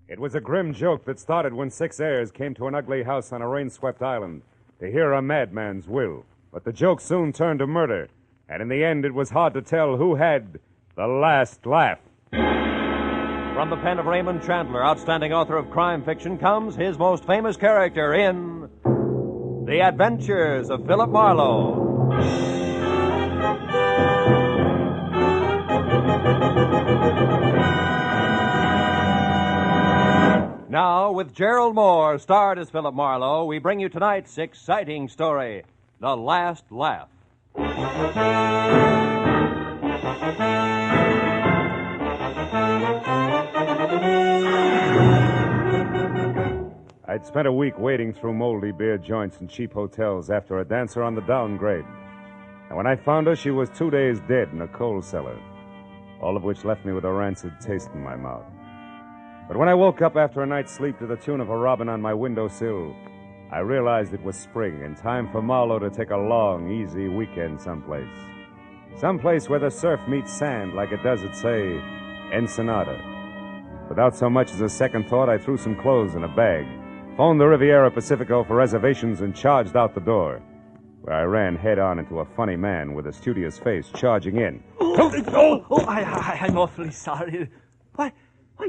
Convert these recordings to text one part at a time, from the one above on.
It was a grim joke that started when 6 heirs came to an ugly house on a rain-swept island to hear a madman's will. But the joke soon turned to murder, and in the end it was hard to tell who had the last laugh. From the pen of Raymond Chandler, outstanding author of crime fiction, comes his most famous character in The Adventures of Philip Marlowe. Now, with Gerald Moore, starred as Philip Marlowe, we bring you tonight's exciting story, The Last Laugh. I'd spent a week wading through moldy beer joints and cheap hotels after a dancer on the downgrade. And when I found her, she was 2 days dead in a coal cellar, all of which left me with a rancid taste in my mouth. But when I woke up after a night's sleep to the tune of a robin on my windowsill, I realized it was spring and time for Marlowe to take a long, easy weekend someplace. Someplace where the surf meets sand like it does at, say, Ensenada. Without so much as a second thought, I threw some clothes in a bag, phoned the Riviera Pacifico for reservations, and charged out the door, where I ran head-on into a funny man with a studious face charging in. I'm awfully sorry. Why,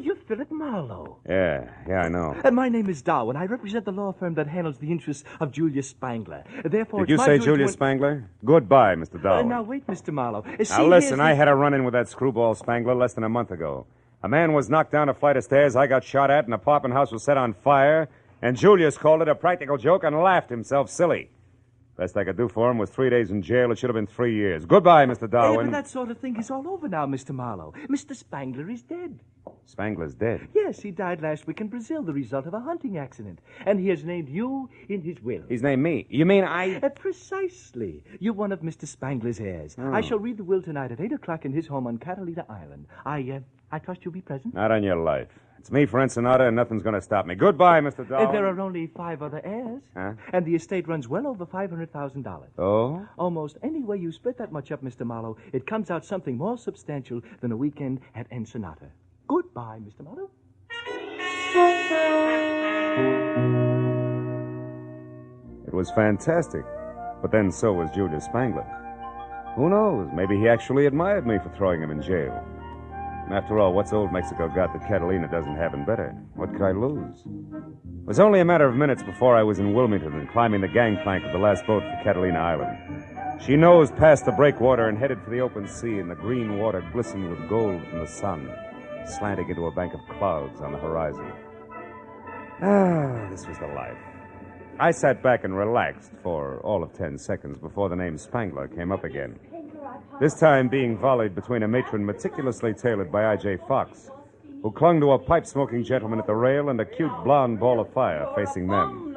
you're Philip Marlowe. Yeah, I know. My name is Darwin. I represent the law firm that handles the interests of Julius Spangler. Therefore, Did you say Julius Spangler? Goodbye, Mr. Darwin. Now, wait, Mr. Marlowe. Now, listen, I had a run-in with that screwball Spangler less than a month ago. A man was knocked down a flight of stairs, I got shot at, an apartment house was set on fire, and Julius called it a practical joke and laughed himself silly. Best I could do for him was 3 days in jail. It should have been 3 years. Goodbye, Mr. Darwin. But that sort of thing is all over now, Mr. Marlowe. Mr. Spangler is dead. Spangler's dead? Yes, he died last week in Brazil, the result of a hunting accident. And he has named you in his will. He's named me. You mean I... Precisely. You're one of Mr. Spangler's heirs. Oh. I shall read the will tonight at 8 o'clock in his home on Catalina Island. I trust you'll be present? Not on your life. It's me for Ensenada, and nothing's going to stop me. Goodbye, Mr. Darwin. There are only 5 other heirs. Huh? And the estate runs well over $500,000. Oh? Almost any way you split that much up, Mr. Marlowe, it comes out something more substantial than a weekend at Ensenada. Goodbye, Mr. Marlowe. It was fantastic. But then so was Julius Spangler. Who knows? Maybe he actually admired me for throwing him in jail. And after all, what's old Mexico got that Catalina doesn't have in better? What could I lose? It was only a matter of minutes before I was in Wilmington and climbing the gangplank of the last boat for Catalina Island. She nosed past the breakwater and headed for the open sea, and the green water glistened with gold from the sun, slanting into a bank of clouds on the horizon. This was the life. I sat back and relaxed for all of 10 seconds before the name Spangler came up again. This time being volleyed between a matron meticulously tailored by I.J. Fox, who clung to a pipe-smoking gentleman at the rail, and a cute blonde ball of fire facing them.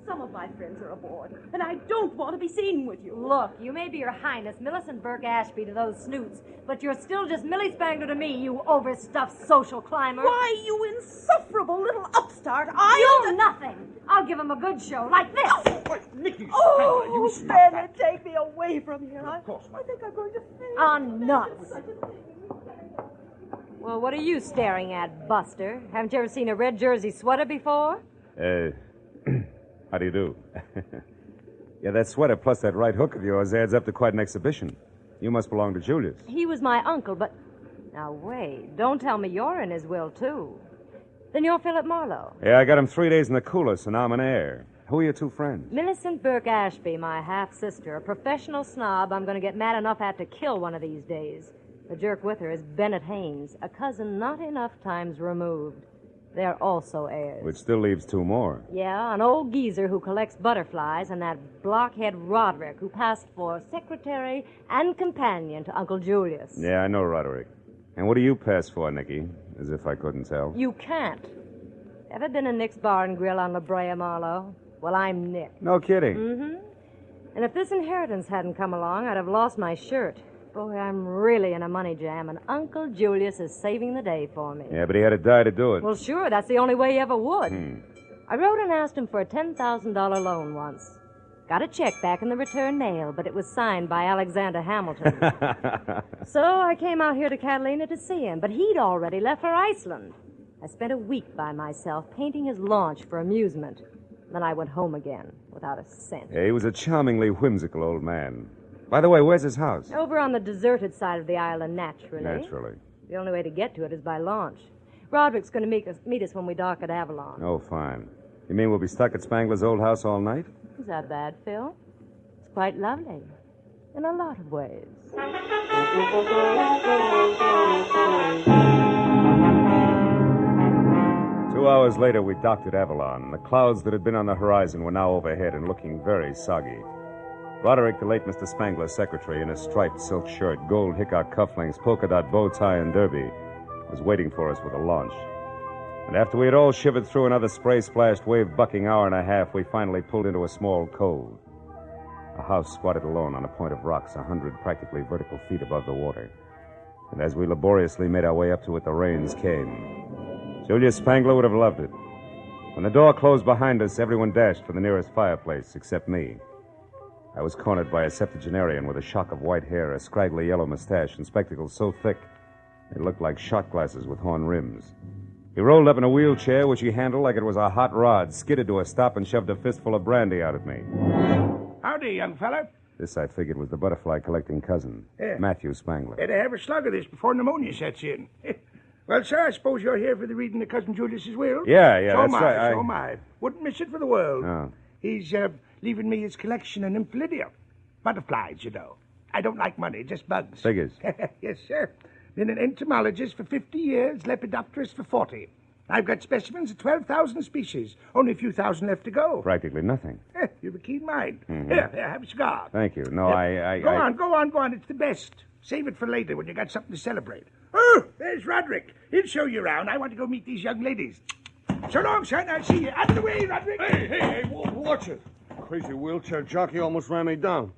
Some of my friends are aboard, and I don't want to be seen with you. Look, you may be Your Highness Millicent Burke Ashby to those snoots, but you're still just Millie Spangler to me, you overstuffed social climber. Why, you insufferable little upstart, You're nothing. I'll give him a good show, like this. Nicky Oh, Spangler, you stop Bennett, take me away from here. I think I'm going to faint. On nuts. Well, what are you staring at, Buster? Haven't you ever seen a red jersey sweater before? How do you do? Yeah, that sweater plus that right hook of yours adds up to quite an exhibition. You must belong to Julius. He was my uncle, but... Now, wait. Don't tell me you're in his will, too. Then you're Philip Marlowe. Yeah, I got him 3 days in the cooler, so now I'm an heir. Who are your two friends? Millicent Burke Ashby, my half-sister, a professional snob I'm going to get mad enough at to kill one of these days. The jerk with her is Bennett Haynes, a cousin not enough times removed. They're also heirs. Which still leaves 2 more. Yeah, an old geezer who collects butterflies and that blockhead Roderick who passed for secretary and companion to Uncle Julius. Yeah, I know Roderick. And what do you pass for, Nicky? As if I couldn't tell. You can't. Ever been in Nick's Bar and Grill on La Brea, Marlowe? Well, I'm Nick. No kidding. Mm-hmm. And if this inheritance hadn't come along, I'd have lost my shirt. Boy, I'm really in a money jam, and Uncle Julius is saving the day for me. Yeah, but he had to die to do it. Well, sure, that's the only way he ever would. I wrote and asked him for a $10,000 loan once. Got a check back in the return mail, but it was signed by Alexander Hamilton. So I came out here to Catalina to see him, but he'd already left for Iceland. I spent a week by myself painting his launch for amusement. Then I went home again without a cent. Yeah, he was a charmingly whimsical old man. By the way, where's his house? Over on the deserted side of the island, naturally. Naturally. The only way to get to it is by launch. Roderick's going to meet us when we dock at Avalon. Oh, fine. You mean we'll be stuck at Spangler's old house all night? Is that bad, Phil? It's quite lovely. In a lot of ways. 2 hours later, we docked at Avalon. The clouds that had been on the horizon were now overhead and looking very soggy. Roderick, the late Mr. Spangler's secretary, in a striped silk shirt, gold hickok cufflinks, polka dot bow tie, and derby, was waiting for us with a launch. And after we had all shivered through another spray-splashed, wave-bucking hour and a half, we finally pulled into a small cove. A house squatted alone on a point of rocks 100 practically vertical feet above the water. And as we laboriously made our way up to it, the rains came. Julius Spangler would have loved it. When the door closed behind us, everyone dashed for the nearest fireplace, except me. I was cornered by a septuagenarian with a shock of white hair, a scraggly yellow mustache, and spectacles so thick they looked like shot glasses with horn rims. He rolled up in a wheelchair, which he handled like it was a hot rod, skidded to a stop, and shoved a fistful of brandy out at me. Howdy, young fella. This, I figured, was the butterfly-collecting cousin, Matthew Spangler. Better have a slug of this before pneumonia sets in. Well, sir, I suppose you're here for the reading of Cousin Julius's will? Yeah, so that's right. So am I. Wouldn't miss it for the world. Oh. He's leaving me his collection of nymphidia. Butterflies, you know. I don't like money, just bugs. Figures. Yes, sir. Been an entomologist for 50 years, lepidopterist for 40. I've got specimens of 12,000 species. Only a few thousand left to go. Practically nothing. You've a keen mind. Mm-hmm. Here, have a cigar. Thank you. No, Go on. It's the best. Save it for later when you got something to celebrate. Oh, there's Roderick. He'll show you around. I want to go meet these young ladies. So long, son. I'll see you. Out of the way, Roderick. Hey, watch it. Crazy wheelchair jockey almost ran me down.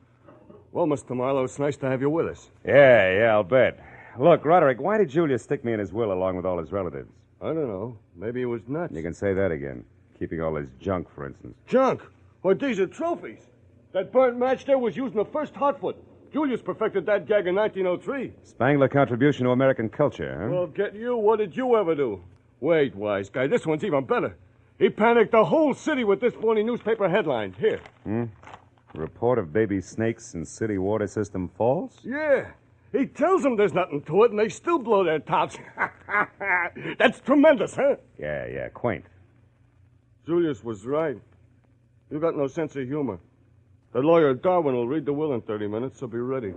Well, Mr. Marlowe, it's nice to have you with us. Yeah, I'll bet. Look, Roderick, why did Julius stick me in his will along with all his relatives? I don't know. Maybe he was nuts. You can say that again. Keeping all his junk, for instance. Junk? Why, these are trophies. That burnt match there was used in the first Hotfoot. Julius perfected that gag in 1903. Spangler contribution to American culture, huh? Well, get you. What did you ever do? Wait, wise guy, this one's even better. He panicked the whole city with this phony newspaper headline. Here. Report of baby snakes in city water system falls? Yeah. He tells them there's nothing to it, and they still blow their tops. That's tremendous, huh? Yeah, quaint. Julius was right. You got no sense of humor. The lawyer Darwin will read the will in 30 minutes, so be ready.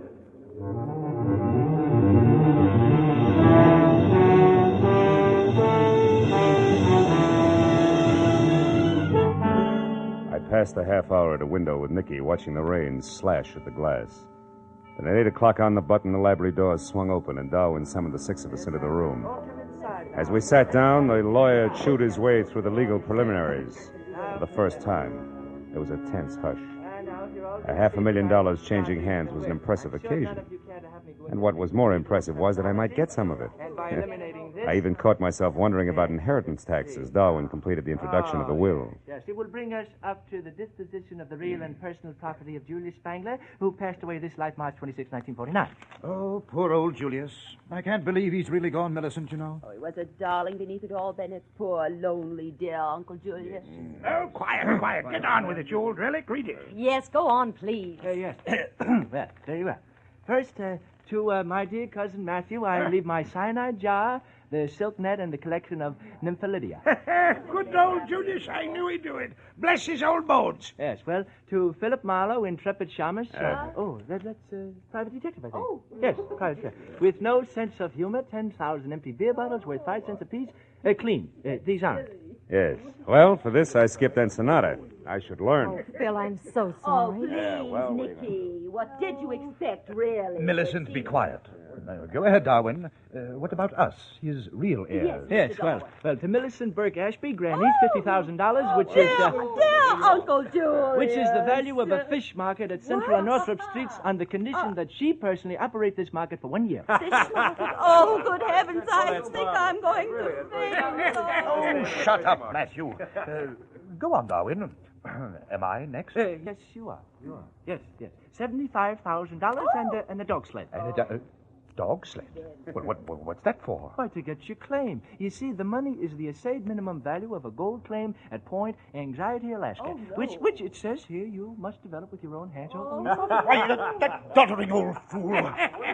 I passed a half hour at a window with Nicky, watching the rain slash at the glass. Then at 8 o'clock on the button, the library doors swung open, and Darwin summoned the 6 of us into the room. As we sat down, the lawyer chewed his way through the legal preliminaries. For the first time, there was a tense hush. $500,000 changing hands was an impressive occasion. And what was more impressive was that I might get some of it. I even caught myself wondering about inheritance tax as Darwin completed the introduction of the will. Yes, it will bring us up to the disposition of the real and personal property of Julius Spangler, who passed away this life March 26, 1949. Oh, poor old Julius. I can't believe he's really gone, Millicent, you know. Oh, he was a darling beneath it all, Bennett. Poor, lonely, dear Uncle Julius. Oh, quiet. Get on with it, you old relic. Read it. Yes, go on, please. Yes. Well, very well. First, to my dear cousin Matthew, I leave my cyanide jar, the silk net, and the collection of nymphalidia. Good old Julius. I knew he'd do it. Bless his old bones. Yes, well, to Philip Marlowe, intrepid shamus. That's private detective, I think. Oh. Yes, private detective. With no sense of humor, 10,000 empty beer bottles worth 5 cents apiece. Clean. These aren't. Yes. Well, for this, I skipped Ensenada. I should learn. Oh, Phil, I'm so Oh, sorry. please, Nicky. What did you expect, really? Millicent, be quiet. Go ahead, Darwin. What about us, his real heirs? Yes, well, to Millicent Burke Ashby, Granny's $50,000, which is... Dear Uncle Julius. Which is the value of a fish market at Central and Northrop Streets on the condition that she personally operate this market for 1 year. This market. Oh, good heavens, I think I'm going to faint. Oh, shut up, Matthew. Go on, Darwin. Am I next? Yes, you are. Yes. $75,000 and a dog sled. Dog sled? What's that for? Why, to get your claim. You see, the money is the assayed minimum value of a gold claim at Point Anxiety, Alaska. Oh, no. Which it says here you must develop with your own hands. Why, that doddering old fool.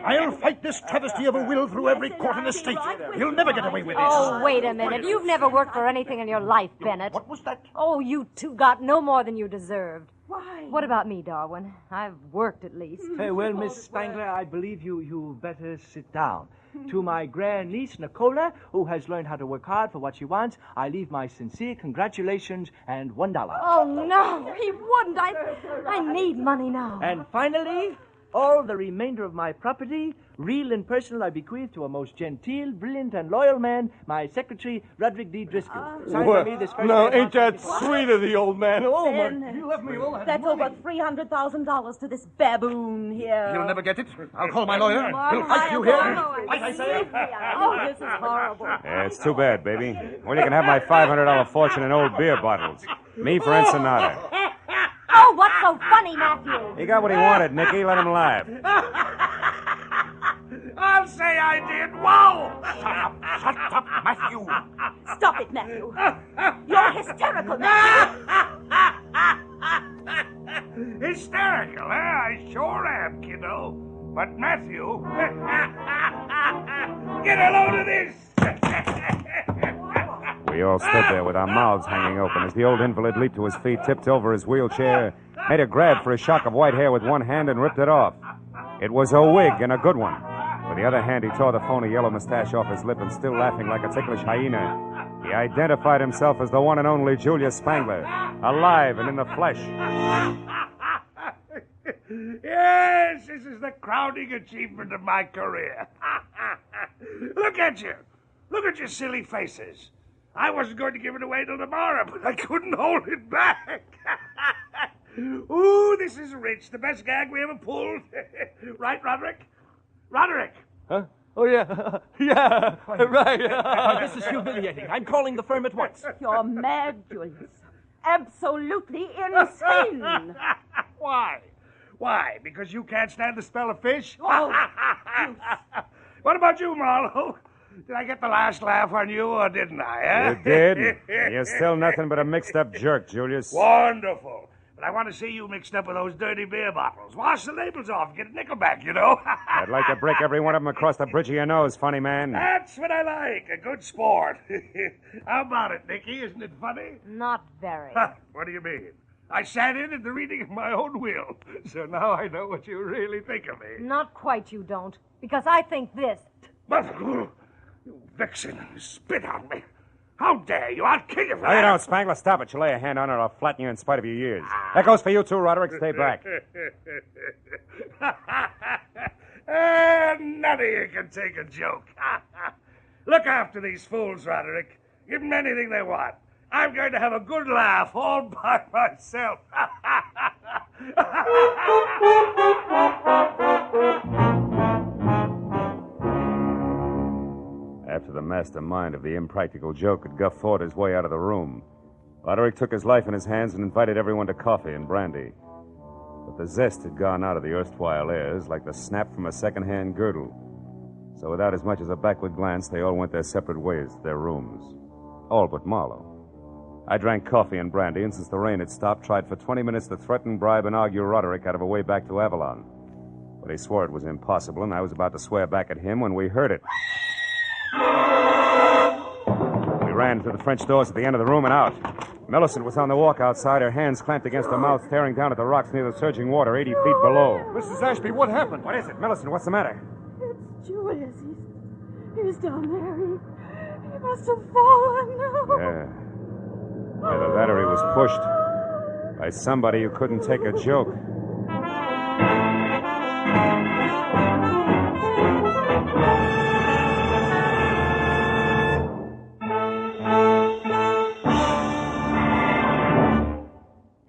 I'll fight this travesty of a will through every court in the state. You'll never get away with this. Oh, wait a minute. You've never worked for anything in your life, Bennett. What was that? Oh, you two got no more than you deserved. Why? What about me, Darwin? I've worked at least. Well, Miss Spangler, I believe you better sit down. To my grandniece, Nicola, who has learned how to work hard for what she wants, I leave my sincere congratulations and $1. Oh, no, he wouldn't. I need money now. And finally, all the remainder of my property, real and personal, I bequeath to a most genteel, brilliant, and loyal man, my secretary, Roderick D. Driscoll. Signed by me this first Now, day of ain't that March. sweet of the old man? Oh, my. You left me all that That's over $300,000 to this baboon here. You'll never get it. I'll call my lawyer. He'll Marlowe, fight you here. Marlowe, I say. Oh, this is horrible. Yeah, it's too bad, baby. Well, you can have my $500 fortune in old beer bottles. Me for Ensenada. Oh, what's so funny, Matthew? He got what he wanted, Nicky. Let him laugh. I'll say I did. Wow! Shut up, Matthew. Stop it, Matthew. You're hysterical, Matthew. Hysterical, eh? I sure am, kiddo. But Matthew... Get a load of this! We all stood there with our mouths hanging open as the old invalid leaped to his feet, tipped over his wheelchair, made a grab for a shock of white hair with one hand, and ripped it off. It was a wig, and a good one. With the other hand, he tore the phony yellow mustache off his lip, and still laughing like a ticklish hyena, he identified himself as the one and only Julius Spangler, alive and in the flesh. Yes, this is the crowning achievement of my career. Look at you. Look at your silly faces. I wasn't going to give it away till tomorrow, but I couldn't hold it back. Ooh, this is rich. The best gag we ever pulled. Right, Roderick? Roderick! Huh? Oh, yeah. Yeah, right. This is humiliating. I'm calling the firm at once. You're mad, Julius. Absolutely insane. Why? Why? Because you can't stand the smell of fish? Oh, What about you, Marlowe? Did I get the last laugh on you, or didn't I, eh? You did. You're still nothing but a mixed-up jerk, Julius. Wonderful. But I want to see you mixed up with those dirty beer bottles. Wash the labels off, get a nickel back, you know. I'd like to break every one of them across the bridge of your nose, funny man. That's what I like, a good sport. How about it, Nicky? Isn't it funny? Not very. What do you mean? I sat in at the reading of my own will, so now I know what you really think of me. Not quite, you don't. Because I think this. But, you vixen, you spit on me. How dare you? I'll kill you for No, you that. don't, Spangler. Stop it. You lay a hand on it, or I'll flatten you in spite of your years. That goes for you, too, Roderick. Stay back. None of you can take a joke. Look after these fools, Roderick. Give them anything they want. I'm going to have a good laugh all by myself. After the mastermind of the impractical joke had guffawed his way out of the room, Roderick took his life in his hands and invited everyone to coffee and brandy. But the zest had gone out of the erstwhile airs like the snap from a second-hand girdle. So without as much as a backward glance, they all went their separate ways to their rooms. All but Marlowe. I drank coffee and brandy, and since the rain had stopped, tried for 20 minutes to threaten, bribe, and argue Roderick out of a way back to Avalon. But he swore it was impossible, and I was about to swear back at him when we heard it. We ran to the French doors at the end of the room and out. Millicent was on the walk outside, her hands clamped against her mouth, staring down at the rocks near the surging water 80 feet below. Mrs. Ashby, what happened? What is it, Millicent? What's the matter? it's Julius. He's down there. He must have fallen. Yeah. Either that or he was pushed by somebody who couldn't take a joke.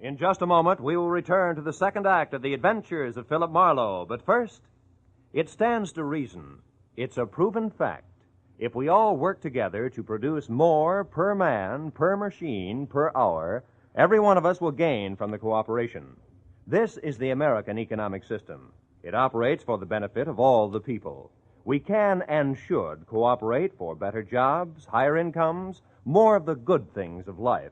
In just a moment, we will return to the second act of The Adventures of Philip Marlowe. But first, it stands to reason. It's a proven fact. If we all work together to produce more per man, per machine, per hour Every one of us will gain from the cooperation. This is the American economic system. It operates for the benefit of all the people. We can and should cooperate for better jobs, higher incomes, more of the good things of life.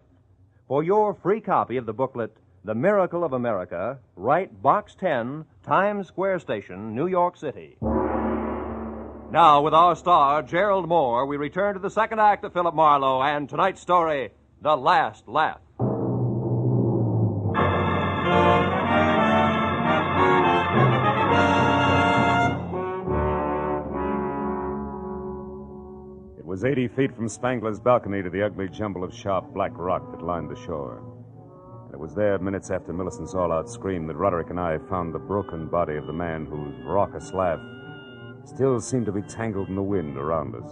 For your free copy of the booklet, The Miracle of America, write Box 10, Times Square Station, New York City. Now, with our star, Gerald Moore, we return to the second act of Philip Marlowe and tonight's story, The Last Laugh. It was 80 feet from Spangler's balcony to the ugly jumble of sharp black rock that lined the shore. And it was there, minutes after Millicent's all-out scream, that Roderick and I found the broken body of the man whose raucous laugh still seemed to be tangled in the wind around us.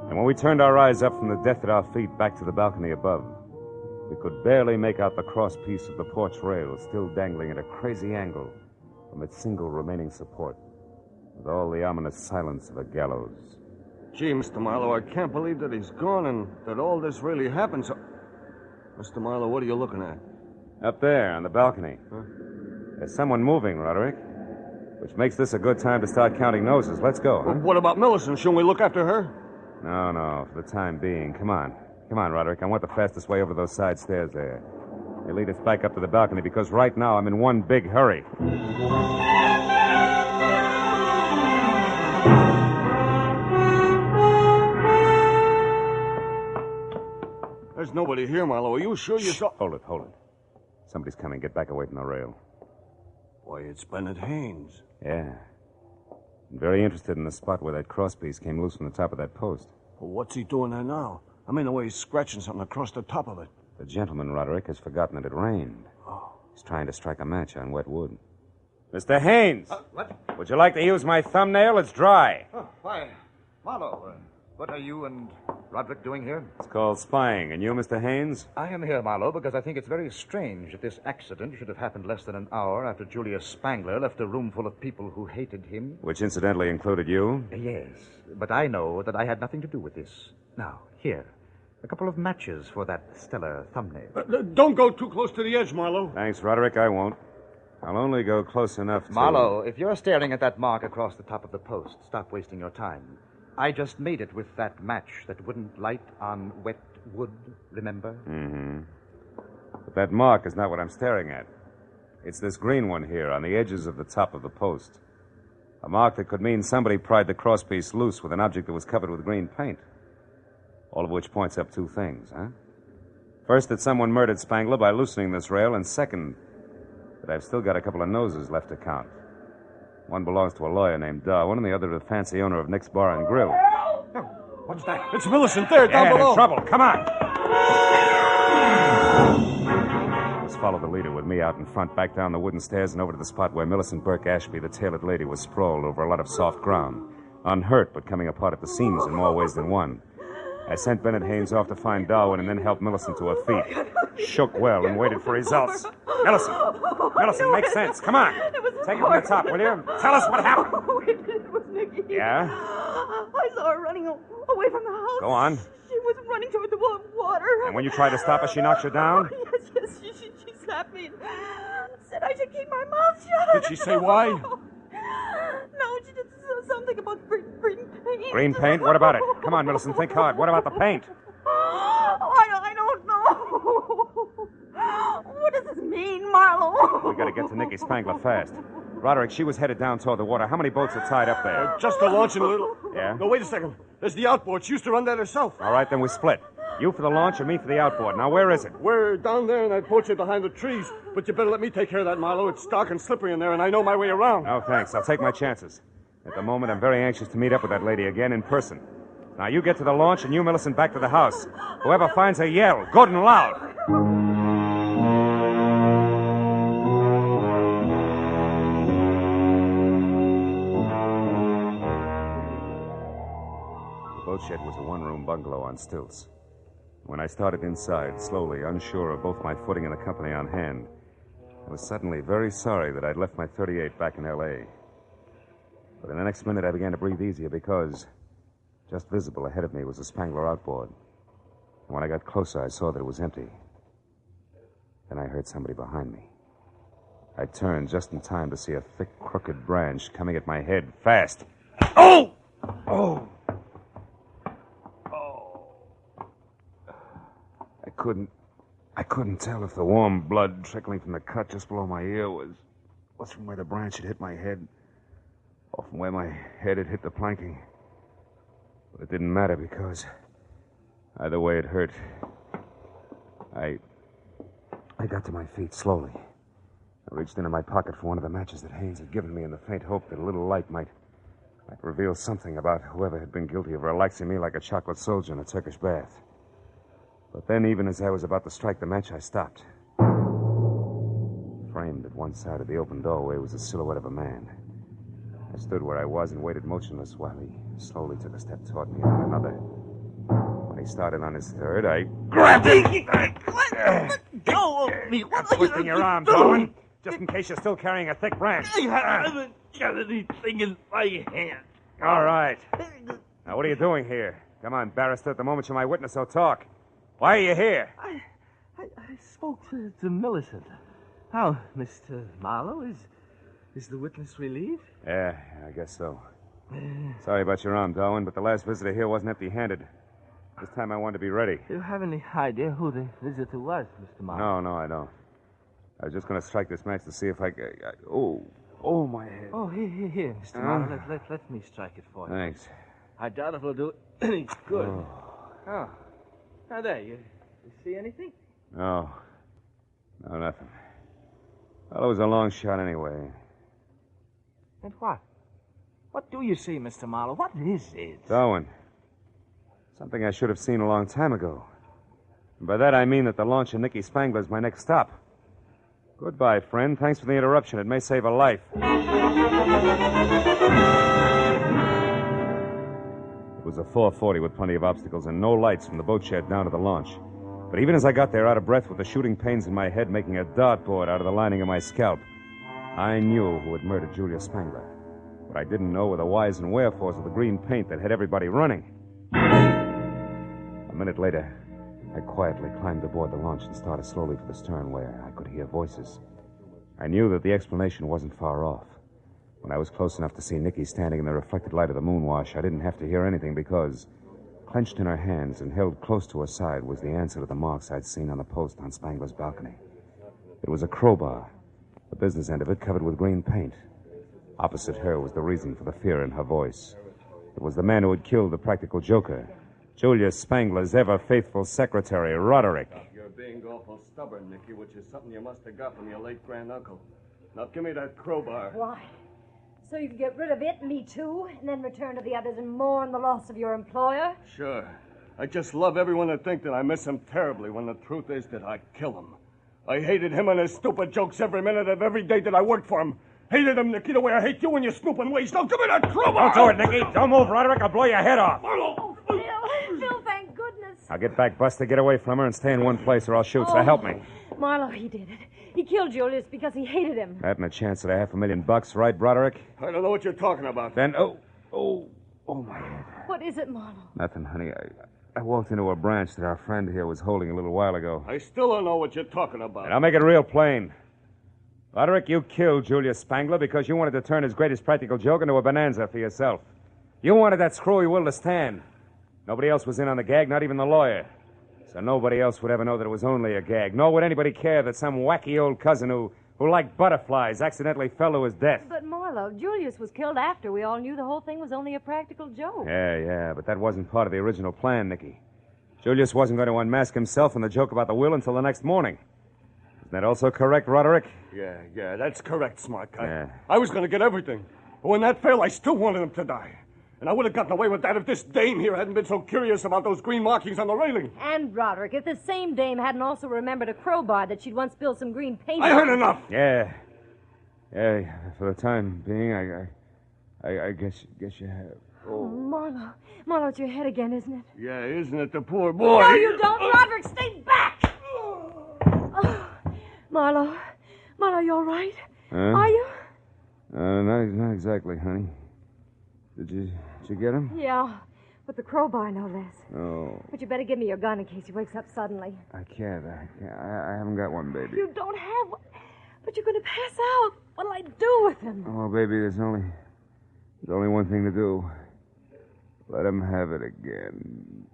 And when we turned our eyes up from the death at our feet back to the balcony above, we could barely make out the crosspiece of the porch rail still dangling at a crazy angle from its single remaining support, with all the ominous silence of a gallows. Gee, Mr. Marlowe, I can't believe that he's gone and that all this really happened. So, Mr. Marlowe, what are you looking at? Up there on the balcony. Huh? There's someone moving, Roderick, which makes this a good time to start counting noses. Let's go, huh? Well, what about Millicent? Shouldn't we look after her? No, for the time being. Come on, Roderick. I want the fastest way over those side stairs there. They lead us back up to the balcony because right now I'm in one big hurry. There's nobody here, Marlowe. Are you sure you saw... Hold it. Somebody's coming. Get back away from the rail. Why, it's Bennett Haynes. Yeah. I'm very interested in the spot where that crosspiece came loose from the top of that post. Well, what's he doing there now? I mean, the way he's scratching something across the top of it. The gentleman, Roderick, has forgotten that it rained. Oh. He's trying to strike a match on wet wood. Mr. Haynes! What? Would you like to use my thumbnail? It's dry. Oh, why, Marlowe, what are you and Roderick doing here? It's called spying. And you, Mr. Haynes? I am here, Marlowe, because I think it's very strange that this accident should have happened less than an hour after Julius Spangler left a room full of people who hated him. Which incidentally included you? Yes, but I know that I had nothing to do with this. Now, here, a couple of matches for that stellar thumbnail. Don't go too close to the edge, Marlowe. Thanks, Roderick. I won't. I'll only go close enough to... Marlowe, if you're staring at that mark across the top of the post, stop wasting your time. I just made it with that match that wouldn't light on wet wood, remember? Mm-hmm. But that mark is not what I'm staring at. It's this green one here on the edges of the top of the post. A mark that could mean somebody pried the crosspiece loose with an object that was covered with green paint. All of which points up two things, huh? First, that someone murdered Spangler by loosening this rail, and second, that I've still got a couple of noses left to count. One belongs to a lawyer named Darwin, and the other to the fancy owner of Nick's Bar and Grill. Oh, what's that? It's Millicent there, down below. In trouble. Come on. Let's follow the leader with me out in front, back down the wooden stairs and over to the spot where Millicent Burke Ashby, the tailored lady, was sprawled over a lot of soft ground. Unhurt, but coming apart at the seams in more ways than one. I sent Bennett Haynes off to find Darwin and then helped Millicent to her feet. Shook well and waited for results. Millicent, make sense. Come on. Take it from the top, will you? Tell us what happened. Oh, it was Nicky. Yeah? I saw her running away from the house. Go on. She was running toward the water. And when you tried to stop her, she knocked you down? Oh, yes. She slapped me and said I should keep my mouth shut. Did she say why? No, she did something about green paint. Green paint? What about it? Come on, Millicent, think hard. What about the paint? Oh, I don't know. What does this mean, Marlowe? We gotta get to Nicky Spangler fast. Roderick, she was headed down toward the water. How many boats are tied up there? Just a launch and a little... Yeah? No, wait a second. There's the outboard. She used to run that herself. All right, then we split. You for the launch and me for the outboard. Now, where is it? We're down there in that porch behind the trees. But you better let me take care of that, Marlowe. It's dark and slippery in there, and I know my way around. No, thanks. I'll take my chances. At the moment, I'm very anxious to meet up with that lady again in person. Now, you get to the launch, and you, Millicent, back to the house. Whoever finds her, yell. Good and loud. The boat shed was a one-room bungalow on stilts. When I started inside, slowly, unsure of both my footing and the company on hand, I was suddenly very sorry that I'd left my .38 back in L.A. But in the next minute, I began to breathe easier because just visible ahead of me was the Spangler outboard. And when I got closer, I saw that it was empty. Then I heard somebody behind me. I turned just in time to see a thick, crooked branch coming at my head fast. Oh! Oh! Oh! I couldn't tell if the warm blood trickling from the cut just below my ear was from where the branch had hit my head or from where my head had hit the planking. But it didn't matter because either way it hurt. I got to my feet slowly. I reached into my pocket for one of the matches that Haynes had given me in the faint hope that a little light might reveal something about whoever had been guilty of relaxing me like a chocolate soldier in a Turkish bath. But then, even as I was about to strike the match, I stopped. Framed at one side of the open doorway was the silhouette of a man. I stood where I was and waited motionless while he slowly took a step toward me and then another. When he started on his third, I grabbed him. Let go of me. What are Twisting your arm, Darwin, just in case you're still carrying a thick branch. I haven't got anything in my hand. All right. Now, what are you doing here? Come on, barrister. At the moment you're my witness, so talk. Why are you here? I spoke to Millicent. How, Mr. Marlowe? Is the witness relieved? Yeah, I guess so. Sorry about your arm, Darwin, but the last visitor here wasn't empty-handed. This time I wanted to be ready. Do you have any idea who the visitor was, Mr. Marlowe? No, I don't. I was just going to strike this match to see if I could... Oh, my head. Oh, here, Mr. Marlowe. Let me strike it for you. Thanks. I doubt it will do any good. Oh. Now, there, you see anything? No, nothing. Well, it was a long shot anyway. And what? What do you see, Mr. Marlowe? What is it? Darwin. Something I should have seen a long time ago. And by that I mean that the launch of Nicky Spangler is my next stop. Goodbye, friend. Thanks for the interruption. It may save a life. It was a 440 with plenty of obstacles and no lights from the boat shed down to the launch. But even as I got there, out of breath with the shooting pains in my head making a dartboard out of the lining of my scalp, I knew who had murdered Julia Spangler. What I didn't know were the whys and wherefores of the green paint that had everybody running. A minute later, I quietly climbed aboard the launch and started slowly for the stern where I could hear voices. I knew that the explanation wasn't far off. When I was close enough to see Nicky standing in the reflected light of the moonwash, I didn't have to hear anything because, clenched in her hands and held close to her side, was the answer to the marks I'd seen on the post on Spangler's balcony. It was a crowbar, the business end of it covered with green paint. Opposite her was the reason for the fear in her voice. It was the man who had killed the practical joker, Julius Spangler's ever-faithful secretary, Roderick. You're being awful stubborn, Nicky, which is something you must have got from your late granduncle. Now, give me that crowbar. Why? So you can get rid of it, me too, and then return to the others and mourn the loss of your employer? Sure. I just love everyone to think that I miss him terribly when the truth is that I kill him. I hated him and his stupid jokes every minute of every day that I worked for him. Hated him, Nicky, the way I hate you and your snooping ways. Now, give me that crowbar! Don't do it, Nicky. Don't move, Roderick. I'll blow your head off. Oh, Phil, thank goodness. Now get back, Buster. Get away from her and stay in one place or I'll shoot. So help me. Marlowe, he did it. He killed Julius because he hated him. That and a chance at $500,000, right, Broderick? I don't know what you're talking about. Then, my head. What is it, Marlowe? Nothing, honey. I walked into a branch that our friend here was holding a little while ago. I still don't know what you're talking about. And I'll make it real plain. Roderick, you killed Julius Spangler because you wanted to turn his greatest practical joke into a bonanza for yourself. You wanted that screwy will to stand. Nobody else was in on the gag, not even the lawyer. So nobody else would ever know that it was only a gag. Nor would anybody care that some wacky old cousin who liked butterflies accidentally fell to his death. But, Marlowe, Julius was killed after we all knew the whole thing was only a practical joke. Yeah, but that wasn't part of the original plan, Nicky. Julius wasn't going to unmask himself and the joke about the will until the next morning. Isn't that also correct, Roderick? Yeah, that's correct, smart guy. Yeah. I was going to get everything. But when that failed, I still wanted him to die. And I would have gotten away with that if this dame here hadn't been so curious about those green markings on the railing. And, Roderick, if the same dame hadn't also remembered a crowbar that she'd once spilled some green paint I heard enough. Yeah, for the time being, I guess you have. Oh, Marlowe, it's your head again, isn't it? Yeah, isn't it the poor boy? No, you don't, Roderick. Stay back. Oh, Marlowe, you all right? Are you? Not exactly, honey. Did you get him? Yeah. With the crowbar, no less. Oh, But you better give me your gun in case he wakes up suddenly. I can't. I haven't got one, baby. You don't have one. But you're going to pass out. What'll I do with him? Oh, baby, there's only one thing to do. Let him have it again.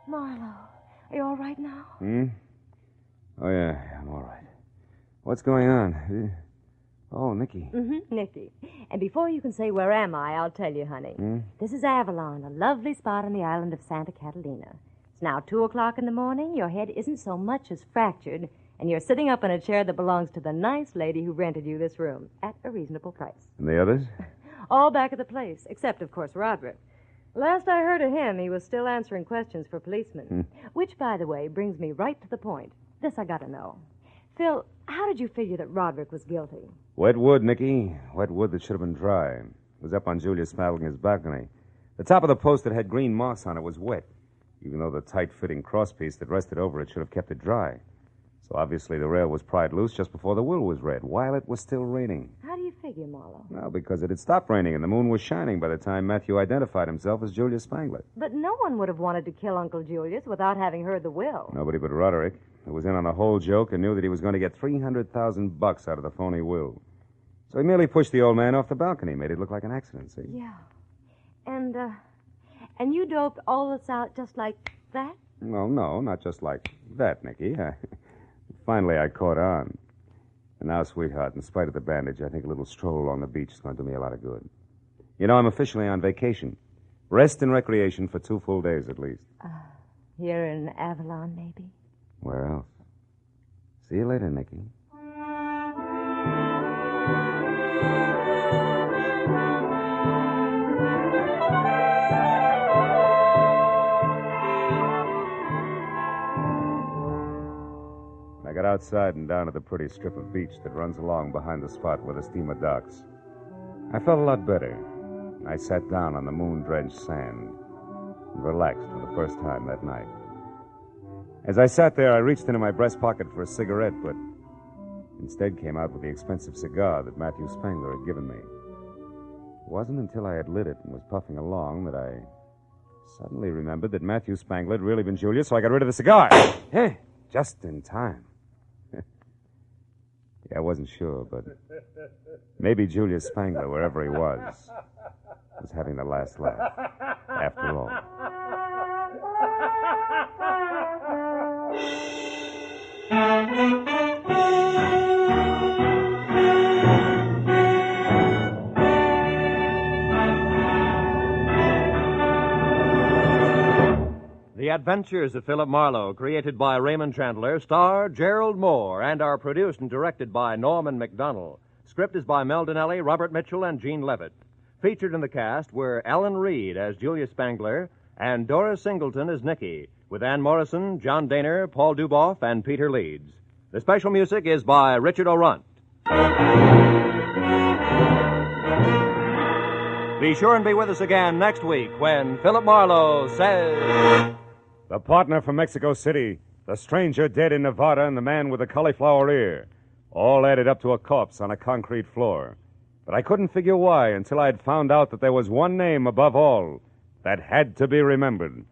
Marlowe, are you all right now? Oh, yeah, I'm all right. What's going on? Oh, Nicky. Mm-hmm, Nicky. And before you can say, where am I, I'll tell you, honey. This is Avalon, a lovely spot on the island of Santa Catalina. It's now 2 o'clock in the morning. Your head isn't so much as fractured, and you're sitting up in a chair that belongs to the nice lady who rented you this room at a reasonable price. And the others? All back at the place, except, of course, Roderick. Last I heard of him, he was still answering questions for policemen. Which, by the way, brings me right to the point. This I gotta know. Phil, how did you figure that Roderick was guilty? Wet wood, Nicky. Wet wood that should have been dry. It was up on Julius Smadlinger's balcony. The top of the post that had green moss on it was wet, even though the tight-fitting crosspiece that rested over it should have kept it dry. So obviously the rail was pried loose just before the will was read, while it was still raining. How do you figure, Marlowe? Well, because it had stopped raining and the moon was shining by the time Matthew identified himself as Julius Spangler. But no one would have wanted to kill Uncle Julius without having heard the will. Nobody but Roderick, who was in on the whole joke and knew that he was going to get $300,000 out of the phony will. So he merely pushed the old man off the balcony, made it look like an accident, see? Yeah. And you doped all this out just like that? Well, no, not just like that, Nicky. Finally, I caught on. And now, sweetheart, in spite of the bandage, I think a little stroll along the beach is going to do me a lot of good. You know, I'm officially on vacation. Rest and recreation for 2 full days at least. Here in Avalon, maybe? Where else? See you later, Nicky. I got outside and down to the pretty strip of beach that runs along behind the spot where the steamer docks. I felt a lot better. I sat down on the moon-drenched sand and relaxed for the first time that night. As I sat there, I reached into my breast pocket for a cigarette, but instead came out with the expensive cigar that Matthew Spangler had given me. It wasn't until I had lit it and was puffing along that I suddenly remembered that Matthew Spangler had really been Julius, so I got rid of the cigar. Hey, just in time. Yeah, I wasn't sure, but maybe Julius Spangler, wherever he was having the last laugh, after all. The Adventures of Philip Marlowe, created by Raymond Chandler, star Gerald Moore, and are produced and directed by Norman MacDonald. Script is by Mel Donnelly, Robert Mitchell, and Gene Levitt. Featured in the cast were Ellen Reed as Julius Spangler and Doris Singleton as Nicky, with Ann Morrison, John Daner, Paul Duboff, and Peter Leeds. The special music is by Richard O'Runt. Be sure and be with us again next week when Philip Marlowe says... The partner from Mexico City, the stranger dead in Nevada, and the man with the cauliflower ear. All added up to a corpse on a concrete floor. But I couldn't figure why until I'd found out that there was one name above all that had to be remembered.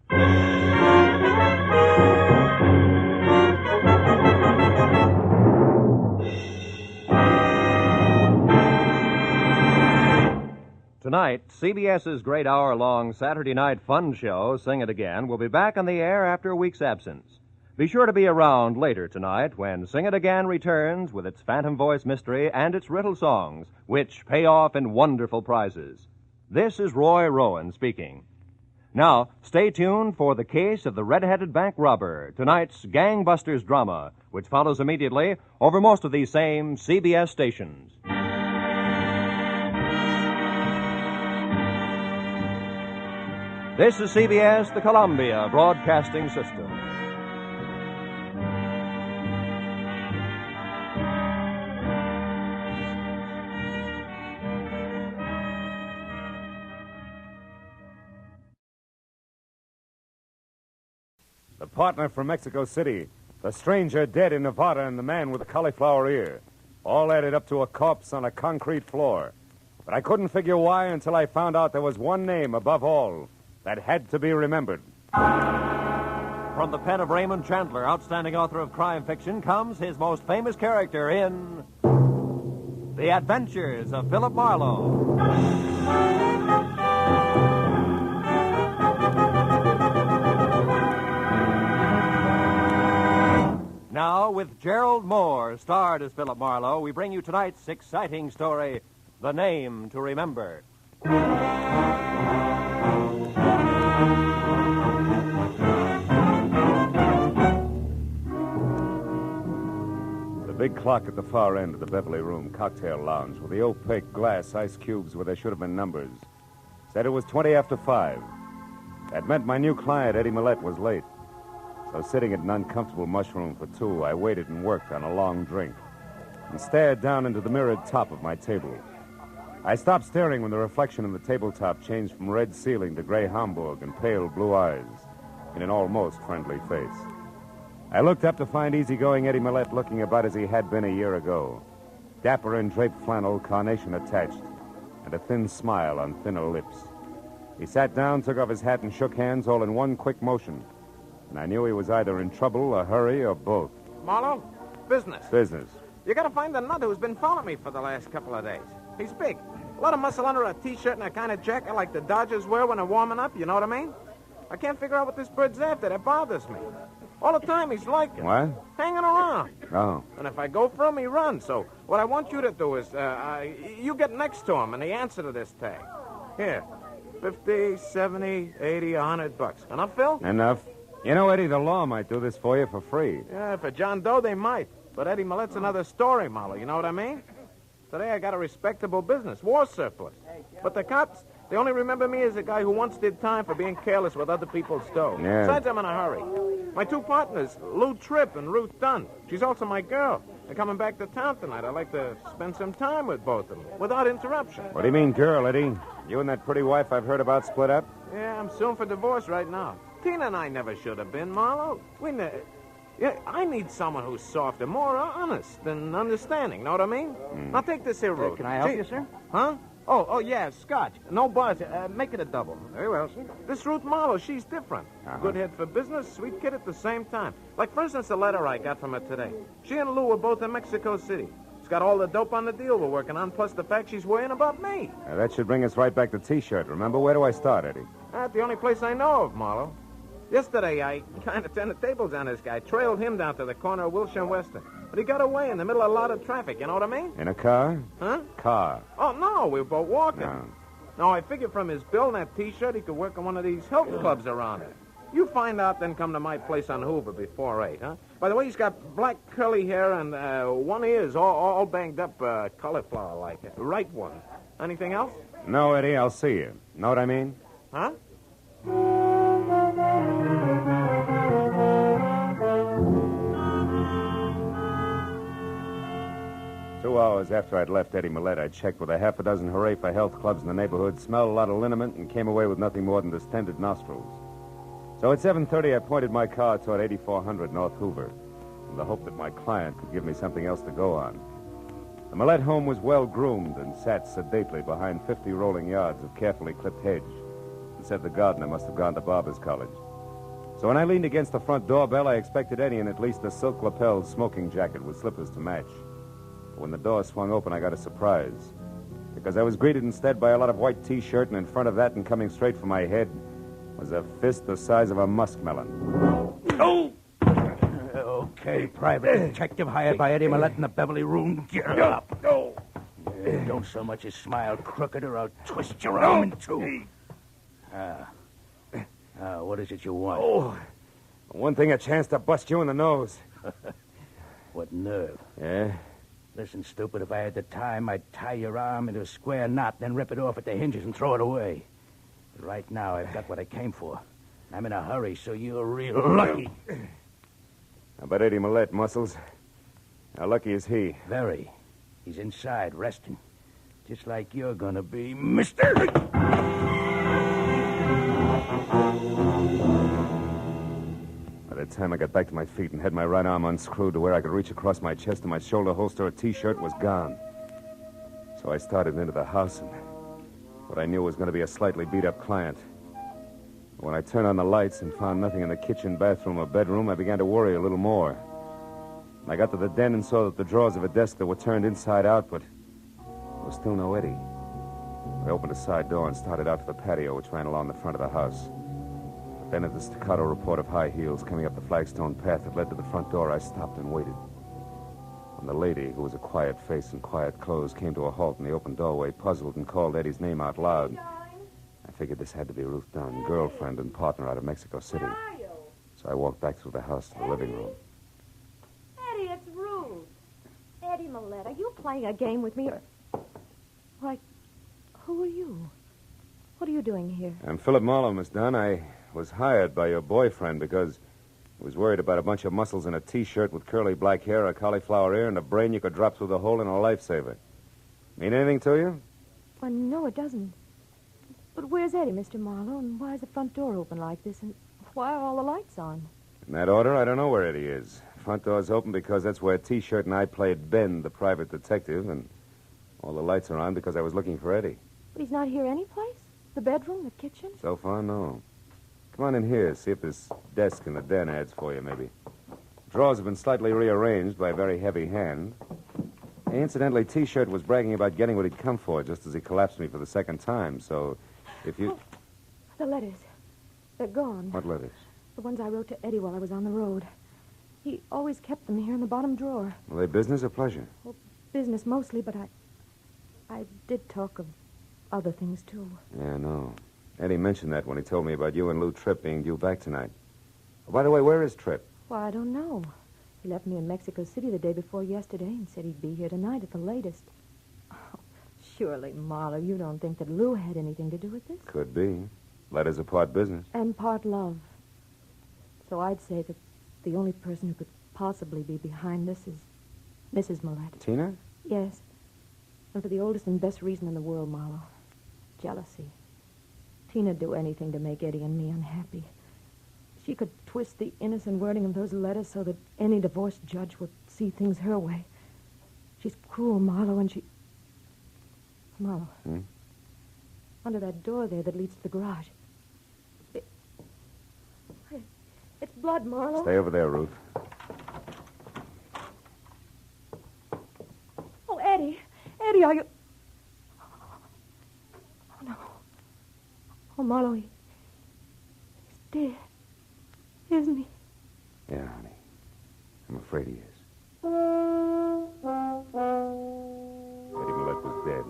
Tonight, CBS's great hour-long Saturday night fun show, Sing It Again, will be back on the air after a week's absence. Be sure to be around later tonight when Sing It Again returns with its phantom voice mystery and its riddle songs, which pay off in wonderful prizes. This is Roy Rowan speaking. Now, stay tuned for The Case of the Red-Headed Bank Robber, tonight's gangbusters drama, which follows immediately over most of these same CBS stations. This is CBS, the Columbia Broadcasting System. The partner from Mexico City, The stranger dead in Nevada and the man with the cauliflower ear. All added up to a corpse on a concrete floor. But I couldn't figure why until I found out there was one name above all that had to be remembered. From the pen of Raymond Chandler, outstanding author of crime fiction, comes his most famous character in The Adventures of Philip Marlowe. Now, with Gerald Moore, starred as Philip Marlowe, we bring you tonight's exciting story, The Name to Remember. The big clock at the far end of the Beverly Room cocktail lounge with the opaque glass ice cubes where there should have been numbers said it was 20 after 5. That meant my new client, Eddie Millette, was late. So sitting at an uncomfortable mushroom for two, I waited and worked on a long drink and stared down into the mirrored top of my table. I stopped staring when the reflection in the tabletop changed from red ceiling to gray Hamburg and pale blue eyes in an almost friendly face. I looked up to find easygoing Eddie Millette looking about as he had been a year ago. Dapper in draped flannel, carnation attached, and a thin smile on thinner lips. He sat down, took off his hat, and shook hands all in one quick motion. And I knew he was either in trouble, a hurry, or both. Marlowe, business. Business. You gotta find the nut who's been following me for the last couple of days. He's big. A lot of muscle under a T-shirt and a kind of jacket like the Dodgers wear when they're warming up, you know what I mean? I can't figure out what this bird's after. That bothers me. All the time he's like it. What? Hanging around. Oh. And if I go for him, he runs. So what I want you to do is, you get next to him and the answer to this tag. Here, 50, 70, 80, $100. Enough, Phil? Enough. You know, Eddie, the law might do this for you for free. Yeah, for John Doe, they might. But Eddie Millette's another story, Marlowe. You know what I mean? Today I got a respectable business, war surplus. But the cops, they only remember me as a guy who once did time for being careless with other people's dough. Yeah. Besides, I'm in a hurry. My two partners, Lou Tripp and Ruth Dunn. She's also my girl. They're coming back to town tonight. I'd like to spend some time with both of them, without interruption. What do you mean, girl, Eddie? You and that pretty wife I've heard about split up? Yeah, I'm suing for divorce right now. Tina and I never should have been, Marlowe. We never... Yeah, I need someone who's softer, more honest and understanding. Know what I mean? Now take this here, Ruth. Can I help you, sir? Huh? Oh, yeah, scotch. No buzz. Make it a double. Very well, sir. This Ruth Marlowe, she's different. Good head for business, sweet kid at the same time. Like, for instance, the letter I got from her today. She and Lou were both in Mexico City. She's got all the dope on the deal we're working on, plus the fact she's worrying about me. That should bring us right back to T-shirt. Remember, where do I start, Eddie? That's the only place I know of, Marlowe. Yesterday, I kind of turned the tables on this guy. Trailed him down to the corner of Wilshire and Western. But he got away in the middle of a lot of traffic, you know what I mean? In a car? Huh? Car. Oh, no, we were both walking. No. Now, I figured from his bill and that T-shirt, he could work on one of these health clubs around here. You find out, then come to my place on Hoover before 8, huh? By the way, he's got black curly hair and one ear's all banged up, cauliflower-like. Right one. Anything else? No, Eddie, I'll see you. Know what I mean? Huh? 2 hours after I'd left Eddie Millette, I checked with a half a dozen hooray for health clubs in the neighborhood, smelled a lot of liniment, and came away with nothing more than distended nostrils. So at 7:30, I pointed my car toward 8400 North Hoover, in the hope that my client could give me something else to go on. The Millette home was well-groomed and sat sedately behind 50 rolling yards of carefully clipped hedge, and said the gardener must have gone to Barber's College. So when I leaned against the front doorbell, I expected Eddie in at least a silk-lapelled smoking jacket with slippers to match. But when the door swung open, I got a surprise, because I was greeted instead by a lot of white T-shirt, and in front of that and coming straight for my head was a fist the size of a muskmelon. Oh! Okay, private detective hired by Eddie Millette in the Beverly Room. Get up. Don't so much as smile crooked or I'll twist your arm in two. What is it you want? Oh, one thing, a chance to bust you in the nose. What nerve. Yeah? Listen, stupid, if I had the time, I'd tie your arm into a square knot, then rip it off at the hinges and throw it away. But right now, I've got what I came for. I'm in a hurry, so you're real lucky. How about Eddie Millette, Muscles? How lucky is he? Very. He's inside, resting. Just like you're gonna be, mister. By By the time I got back to my feet and had my right arm unscrewed to where I could reach across my chest to my shoulder holster, a T-shirt was gone. So I started into the house, and what I knew was going to be a slightly beat-up client. When I turned on the lights and found nothing in the kitchen, bathroom, or bedroom, I began to worry a little more. I got to the den and saw that the drawers of a desk that were turned inside out, but there was still no Eddie. I opened a side door and started out to the patio, which ran along the front of the house. But then at the staccato report of high heels coming up the flagstone path that led to the front door, I stopped and waited. When the lady, who was a quiet face and quiet clothes, came to a halt in the open doorway, puzzled, and called Eddie's name out loud, I figured this had to be Ruth Dunn, girlfriend and partner out of Mexico City. So I walked back through the house to the living room. Eddie, it's Ruth. Eddie Millette, are you playing a game with me or... Why, who are you? What are you doing here? I'm Philip Marlowe, Miss Dunn. I was hired by your boyfriend because he was worried about a bunch of muscles in a T-shirt with curly black hair, a cauliflower ear, and a brain you could drop through the hole in a lifesaver. Mean anything to you? Well, no, it doesn't. But where's Eddie, Mr. Marlowe, and why is the front door open like this, and why are all the lights on? In that order, I don't know where Eddie is. Front door's open because that's where T-shirt and I played Ben, the private detective, and all the lights are on because I was looking for Eddie. But he's not here anyplace? The bedroom, the kitchen? So far, no. Come on in here, see if this desk in the den adds for you, maybe. Drawers have been slightly rearranged by a very heavy hand. Incidentally, T-shirt was bragging about getting what he'd come for just as he collapsed me for the second time, so if you... Oh, the letters. They're gone. What letters? The ones I wrote to Eddie while I was on the road. He always kept them here in the bottom drawer. Were they business or pleasure? Well, business mostly, but I did talk of other things, too. Yeah, I know. Eddie mentioned that when he told me about you and Lou Tripp being due back tonight. Oh, by the way, where is Tripp? Well, I don't know. He left me in Mexico City the day before yesterday and said he'd be here tonight at the latest. Oh, surely, Marlowe, you don't think that Lou had anything to do with this? Could be. Letters are part business. And part love. So I'd say that the only person who could possibly be behind this is Mrs. Millette. Tina? Yes. And for the oldest and best reason in the world, Marlowe. Jealousy. Tina'd do anything to make Eddie and me unhappy. She could twist the innocent wording of those letters so that any divorced judge would see things her way. She's cruel, Marlowe, and she... Marlowe. Hmm? Under that door there that leads to the garage. It's blood, Marlowe. Stay over there, Ruth. Oh, Eddie. Eddie, are you... Oh, no. Oh, Marlowe, he's dead. Isn't he? Yeah, honey. I'm afraid he is. Eddie Millette was dead.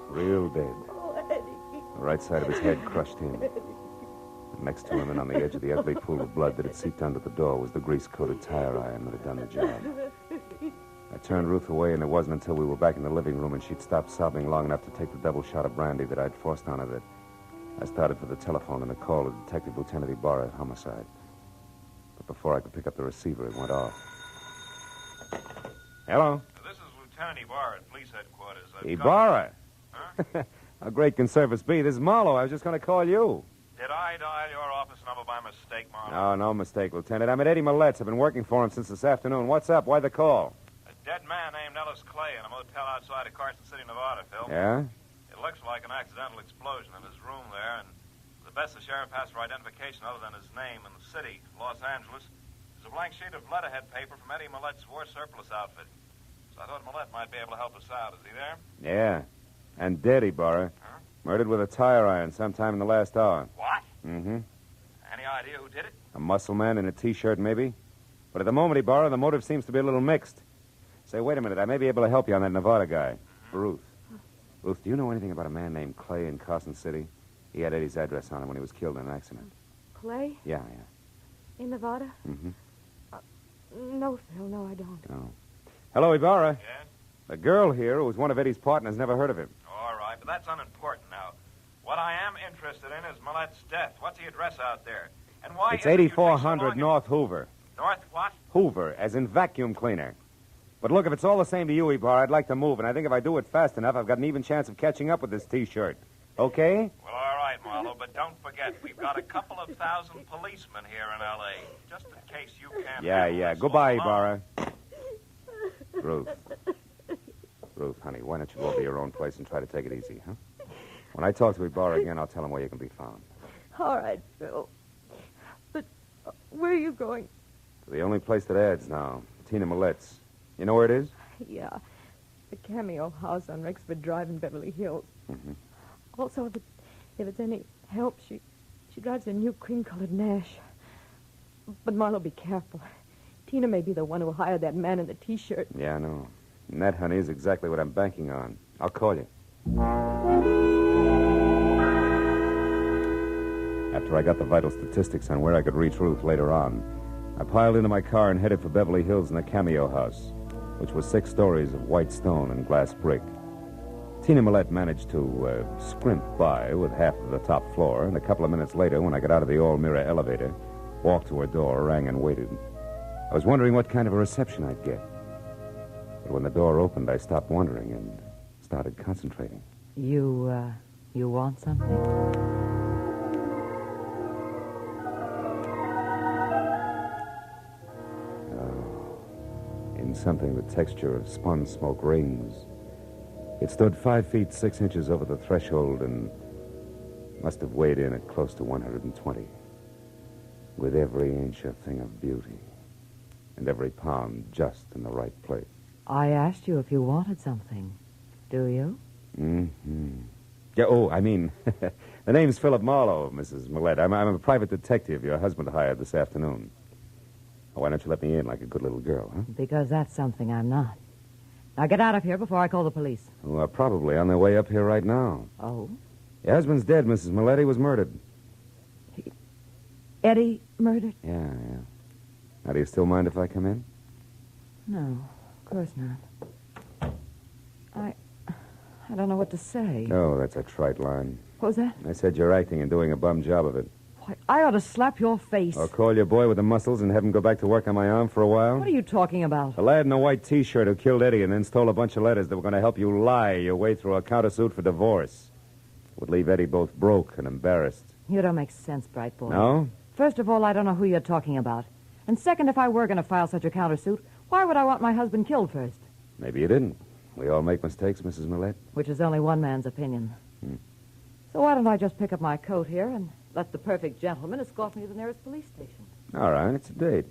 Real dead. Oh, Eddie. The right side of his head crushed in. And next to him and on the edge of the ugly pool of blood that had seeped under the door was the grease-coated tire iron that had done the job. I turned Ruth away, and it wasn't until we were back in the living room and she'd stopped sobbing long enough to take the double shot of brandy that I'd forced on her that I started for the telephone and a call to Detective Lieutenant Ibarra at Homicide. But before I could pick up the receiver, it went off. Hello? This is Lieutenant Ibarra at police headquarters. Ibarra? Huh? How great can service be? This is Marlowe. I was just going to call you. Did I dial your office number by mistake, Marlowe? No, no mistake, Lieutenant. I'm at Eddie Millette's. I've been working for him since this afternoon. What's up? Why the call? A dead man named Ellis Clay in a motel outside of Carson City, Nevada, Phil. Yeah? It looks like an accidental explosion in his room there, and the best the sheriff has for identification other than his name and the city, Los Angeles, is a blank sheet of letterhead paper from Eddie Millette's war surplus outfit. So I thought Millette might be able to help us out. Is he there? Yeah. And dead, Ibarra. Huh? Murdered with a tire iron sometime in the last hour. What? Mm-hmm. Any idea who did it? A muscle man in a T-shirt, maybe. But at the moment, Ibarra, the motive seems to be a little mixed. Say, wait a minute. I may be able to help you on that Nevada guy. Ruth. Ruth, do you know anything about a man named Clay in Carson City? He had Eddie's address on him when he was killed in an accident. Clay? Yeah. In Nevada? Mm-hmm. No, Phil, no, I don't. No. Hello, Ibarra. Yes? The girl here, who was one of Eddie's partners, never heard of him. All right, but that's unimportant now. What I am interested in is Millette's death. What's the address out there? And why It's is it you take so 8400 long North Hoover. North what? Hoover, as in vacuum cleaner. But look, if it's all the same to you, Ibarra, I'd like to move, and I think if I do it fast enough, I've got an even chance of catching up with this T-shirt. Okay? Well, all right. right, Marlowe, but don't forget, we've got a couple of thousand policemen here in L.A., just in case you can't... Yeah. Goodbye, Ibarra. Ruth. Ruth, honey, why don't you go over to your own place and try to take it easy, huh? When I talk to Ibarra again, I'll tell him where you can be found. All right, Phil. But where are you going? To the only place that adds now, Tina Millette's. You know where it is? Yeah, the Cameo house on Rexford Drive in Beverly Hills. Mm-hmm. Also, if it's any help, she drives a new cream-colored Nash. But Marlowe, be careful. Tina may be the one who hired that man in the T-shirt. Yeah, I know. And that, honey, is exactly what I'm banking on. I'll call you. After I got the vital statistics on where I could reach Ruth later on, I piled into my car and headed for Beverly Hills and the Cameo house, which was 6 stories of white stone and glass brick. Tina Millette managed to scrimp by with half of the top floor, and a couple of minutes later, when I got out of the all-mirror elevator, walked to her door, rang, and waited. I was wondering what kind of a reception I'd get. But when the door opened, I stopped wondering and started concentrating. You want something? In something the texture of spun smoke rings. It stood 5 feet 6 inches over the threshold and must have weighed in at close to 120. With every inch a thing of beauty, and every pound just in the right place. I asked you if you wanted something. Do you? Mm-hmm. Yeah, the name's Philip Marlowe, Mrs. Millette. I'm a private detective your husband hired this afternoon. Why don't you let me in like a good little girl, huh? Because that's something I'm not. Now get out of here before I call the police. Well, probably on their way up here right now. Oh? Your husband's dead, Mrs. Millette. He was murdered. Eddie murdered? Yeah. Now, do you still mind if I come in? No, of course not. I don't know what to say. Oh, that's a trite line. What was that? I said you're acting and doing a bum job of it. Why, I ought to slap your face. Or call your boy with the muscles and have him go back to work on my arm for a while? What are you talking about? The lad in a white T-shirt who killed Eddie and then stole a bunch of letters that were going to help you lie your way through a countersuit for divorce. Would leave Eddie both broke and embarrassed. You don't make sense, bright boy. No? First of all, I don't know who you're talking about. And second, if I were going to file such a countersuit, why would I want my husband killed first? Maybe you didn't. We all make mistakes, Mrs. Millette. Which is only one man's opinion. So why don't I just pick up my coat here and let the perfect gentleman escort me to the nearest police station? All right, it's a date.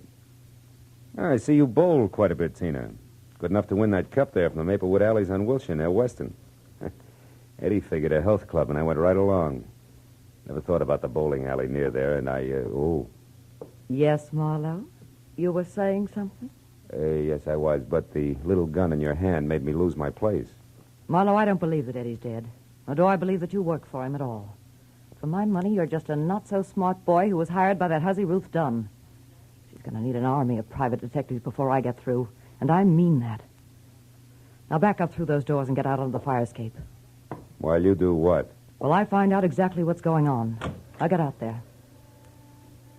I see you bowled quite a bit, Tina. Good enough to win that cup there from the Maplewood Alleys on Wilshire near Weston. Eddie figured a health club, and I went right along. Never thought about the bowling alley near there, and Yes, Marlowe? You were saying something? Yes, I was, but the little gun in your hand made me lose my place. Marlowe, I don't believe that Eddie's dead. Nor do I believe that you work for him at all. For my money, you're just a not-so-smart boy who was hired by that hussy Ruth Dunn. She's going to need an army of private detectives before I get through, and I mean that. Now back up through those doors and get out onto the fire escape. While you do what? Well, I find out exactly what's going on. I get out there.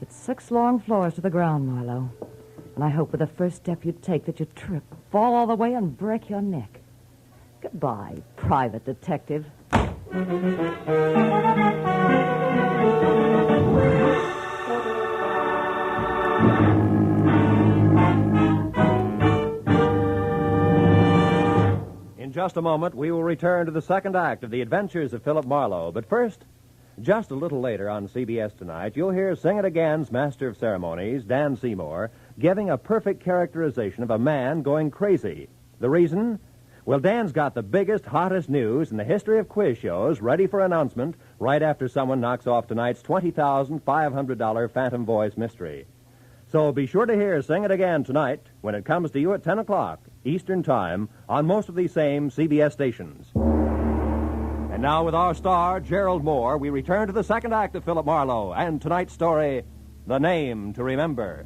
It's 6 long floors to the ground, Marlowe. And I hope with the first step you take that you trip, fall all the way, and break your neck. Goodbye, private detective. In just a moment, we will return to the second act of The Adventures of Philip Marlowe. But first, just a little later on CBS tonight, you'll hear Sing It Again's Master of Ceremonies, Dan Seymour, giving a perfect characterization of a man going crazy. The reason? Well, Dan's got the biggest, hottest news in the history of quiz shows ready for announcement right after someone knocks off tonight's $20,500 Phantom Voice mystery. So be sure to hear Sing It Again tonight when it comes to you at 10 o'clock Eastern Time on most of these same CBS stations. And now with our star, Gerald Moore, we return to the second act of Philip Marlowe and tonight's story, The Name to Remember.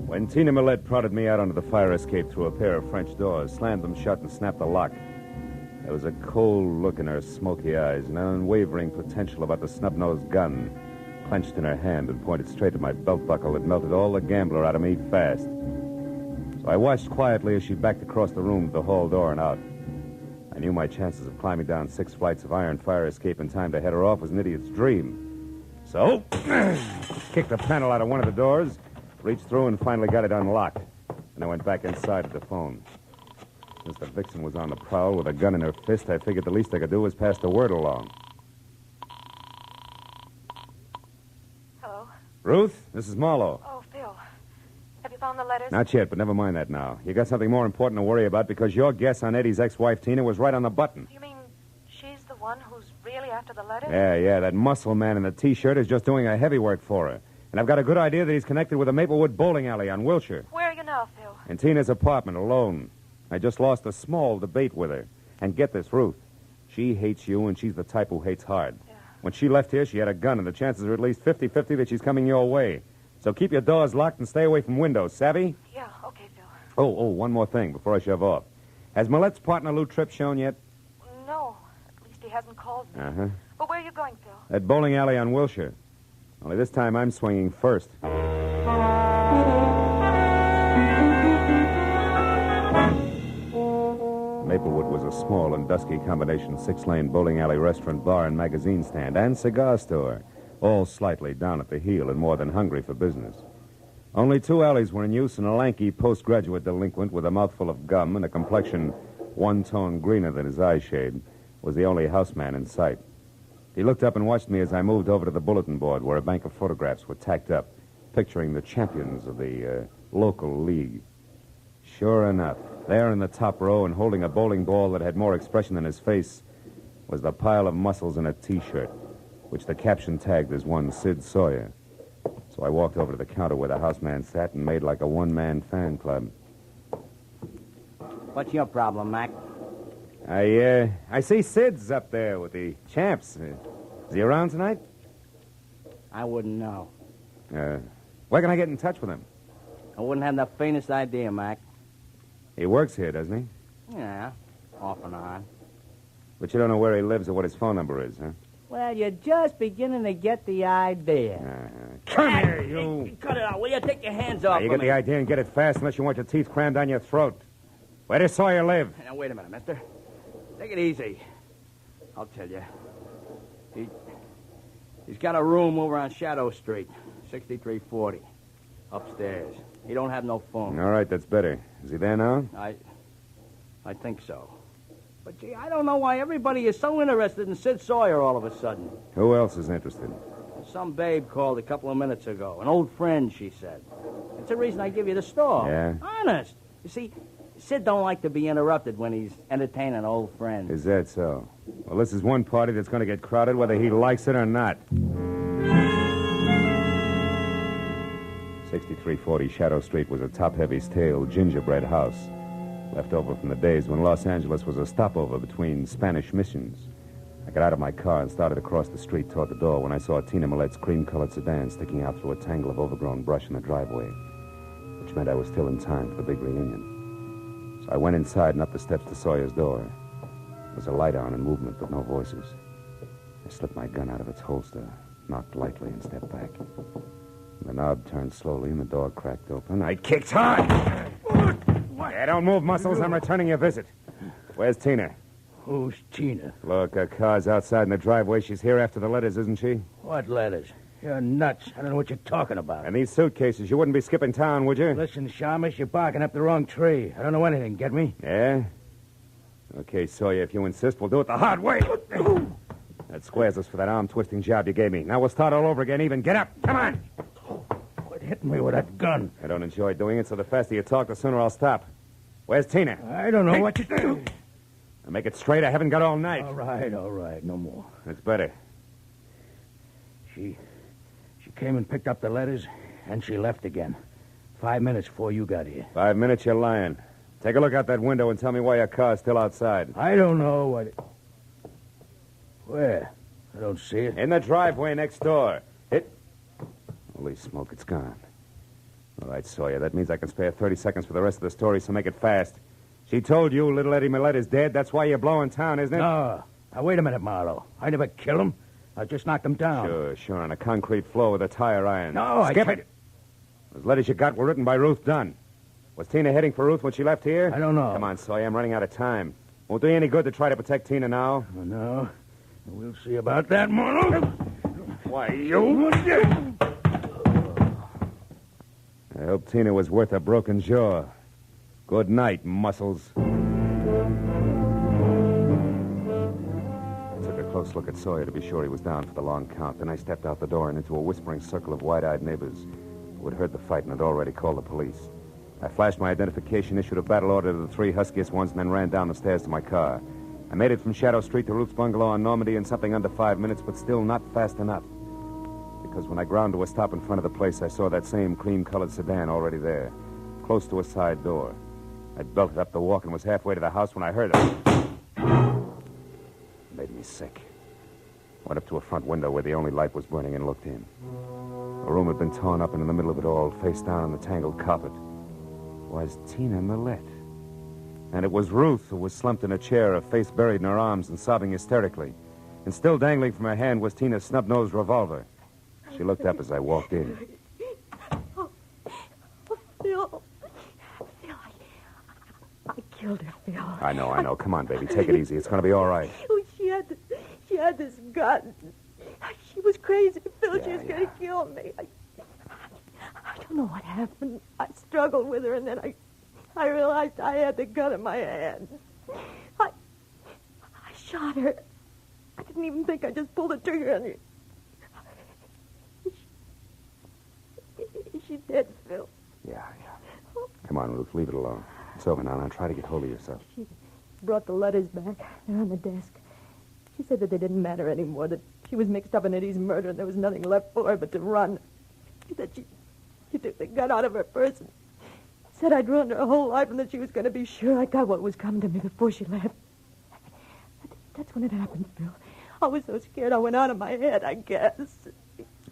When Tina Millette prodded me out onto the fire escape through a pair of French doors, slammed them shut, and snapped the lock, there was a cold look in her smoky eyes and an unwavering potential about the snub-nosed gun clenched in her hand and pointed straight at my belt buckle that melted all the gambler out of me fast. So I watched quietly as she backed across the room to the hall door and out. I knew my chances of climbing down 6 flights of iron fire escape in time to head her off was an idiot's dream. So, kicked the panel out of one of the doors, reached through and finally got it unlocked. And I went back inside to the phone. Since the vixen was on the prowl with a gun in her fist, I figured the least I could do was pass the word along. Hello? Ruth, this is Marlowe. Oh, Phil. Have you found the letters? Not yet, but never mind that now. You got something more important to worry about because your guess on Eddie's ex-wife, Tina, was right on the button. You mean she's the one who's really after the letters? Yeah, that muscle man in the T-shirt is just doing her heavy work for her. And I've got a good idea that he's connected with the Maplewood bowling alley on Wilshire. Where are you now, Phil? In Tina's apartment, alone. I just lost a small debate with her. And get this, Ruth. She hates you, and she's the type who hates hard. Yeah. When she left here, she had a gun, and the chances are at least 50-50 that she's coming your way. So keep your doors locked and stay away from windows, savvy? Yeah, okay, Phil. Oh, one more thing before I shove off. Has Millette's partner, Lou Tripp, shown yet? No, at least he hasn't called me. Uh-huh. But where are you going, Phil? That bowling alley on Wilshire. Only this time I'm swinging first. Maplewood was a small and dusky combination 6-lane bowling alley restaurant, bar, and magazine stand, and cigar store, all slightly down at the heel and more than hungry for business. Only 2 alleys were in use, and a lanky postgraduate delinquent with a mouthful of gum and a complexion 1 tone greener than his eyeshade was the only houseman in sight. He looked up and watched me as I moved over to the bulletin board where a bank of photographs were tacked up, picturing the champions of the local league. Sure enough, there in the top row and holding a bowling ball that had more expression than his face was the pile of muscles in a T-shirt, which the caption tagged as one Sid Sawyer. So I walked over to the counter where the houseman sat and made like a one-man fan club. What's your problem, Mac? I see Sid's up there with the champs. Is he around tonight? I wouldn't know. Where can I get in touch with him? I wouldn't have the faintest idea, Mac. He works here, doesn't he? Yeah, off and on. But you don't know where he lives or what his phone number is, huh? Well, you're just beginning to get the idea. Come here, you. Cut it out, will you? Take your hands off You of get me. the idea and get it fast unless you want your teeth crammed down your throat. Where does Sawyer live? Now, wait a minute, mister. Take it easy. I'll tell you. He's got a room over on Shadow Street, 6340. Upstairs. He don't have no phone. All right, that's better. Is he there now? I think so. But, gee, I don't know why everybody is so interested in Sid Sawyer all of a sudden. Who else is interested? Some babe called a couple of minutes ago. An old friend, she said. That's the reason I give you the store. Yeah? Honest. You see, Sid don't like to be interrupted when he's entertaining old friends. Is that so? Well, this is one party that's going to get crowded whether he likes it or not. 6340 Shadow Street was a top-heavy stale gingerbread house, left over from the days when Los Angeles was a stopover between Spanish missions. I got out of my car and started across the street toward the door when I saw Tina Millette's cream-colored sedan sticking out through a tangle of overgrown brush in the driveway, which meant I was still in time for the big reunion. So I went inside and up the steps to Sawyer's door. There was a light on and movement, but no voices. I slipped my gun out of its holster, knocked lightly, and stepped back. The knob turned slowly, and the door cracked open. I kicked hard. Yeah, don't move, Muscles. I'm returning your visit. Where's Tina? Who's Tina? Look, her car's outside in the driveway. She's here after the letters, isn't she? What letters? You're nuts. I don't know what you're talking about. And these suitcases, you wouldn't be skipping town, would you? Listen, Shamus, you're barking up the wrong tree. I don't know anything, get me? Yeah? Okay, Sawyer, if you insist, we'll do it the hard way. That squares us for that arm-twisting job you gave me. Now we'll start all over again even. Get up. Come on. Quit hitting me with that gun. I don't enjoy doing it, so the faster you talk, the sooner I'll stop. Where's Tina? I don't know what you do. Now make it straight. I haven't got all night. All right. No more. That's better. She came and picked up the letters, and she left again. 5 minutes before you got here. 5 minutes, you're lying. Take a look out that window and tell me why your car's still outside. I don't know what... Where? I don't see it. In the driveway next door. Holy smoke, it's gone. All right, Sawyer, that means I can spare 30 seconds for the rest of the story, so make it fast. She told you little Eddie Millette is dead. That's why you're blowing town, isn't it? No. Now, wait a minute, Marlowe. I never killed him. I just knocked him down. Sure, on a concrete floor with a tire iron. No, Skip it. Those letters you got were written by Ruth Dunn. Was Tina heading for Ruth when she left here? I don't know. Come on, Sawyer, I'm running out of time. Won't do you any good to try to protect Tina now. Oh, no. We'll see about that, Marlowe. Why, you... I hope Tina was worth a broken jaw. Good night, muscles. I took a close look at Sawyer to be sure he was down for the long count. Then I stepped out the door and into a whispering circle of wide-eyed neighbors who had heard the fight and had already called the police. I flashed my identification, issued a battle order to the three huskiest ones, and then ran down the stairs to my car. I made it from Shadow Street to Ruth's bungalow on Normandy in something under 5 minutes, but still not fast enough. Because when I ground to a stop in front of the place, I saw that same cream-colored sedan already there, close to a side door. I belted up the walk and was halfway to the house when I heard it. It made me sick. Went up to a front window where the only light was burning and looked in. The room had been torn up, and in the middle of it all, face down on the tangled carpet, was Tina Millette. And it was Ruth who was slumped in a chair, her face buried in her arms and sobbing hysterically. And still dangling from her hand was Tina's snub-nosed revolver. She looked up as I walked in. Phil, I killed her, Phil. I know. Come on, baby. Take it easy. It's going to be all right. Oh, she had this gun. She was crazy, Phil. She was going to kill me. I don't know what happened. I struggled with her, and then I realized I had the gun in my hand. I shot her. I didn't even think. I just pulled the trigger on her. Is she dead, Phil? Yeah. Come on, Ruth. Leave it alone. It's over now. Now try to get hold of yourself. She brought the letters back. They're on the desk. She said that they didn't matter anymore, that she was mixed up in Eddie's murder and there was nothing left for her but to run. She said she took the gun out of her purse and said I'd ruined her whole life and that she was going to be sure I got what was coming to me before she left. That's when it happened, Phil. I was so scared I went out of my head, I guess.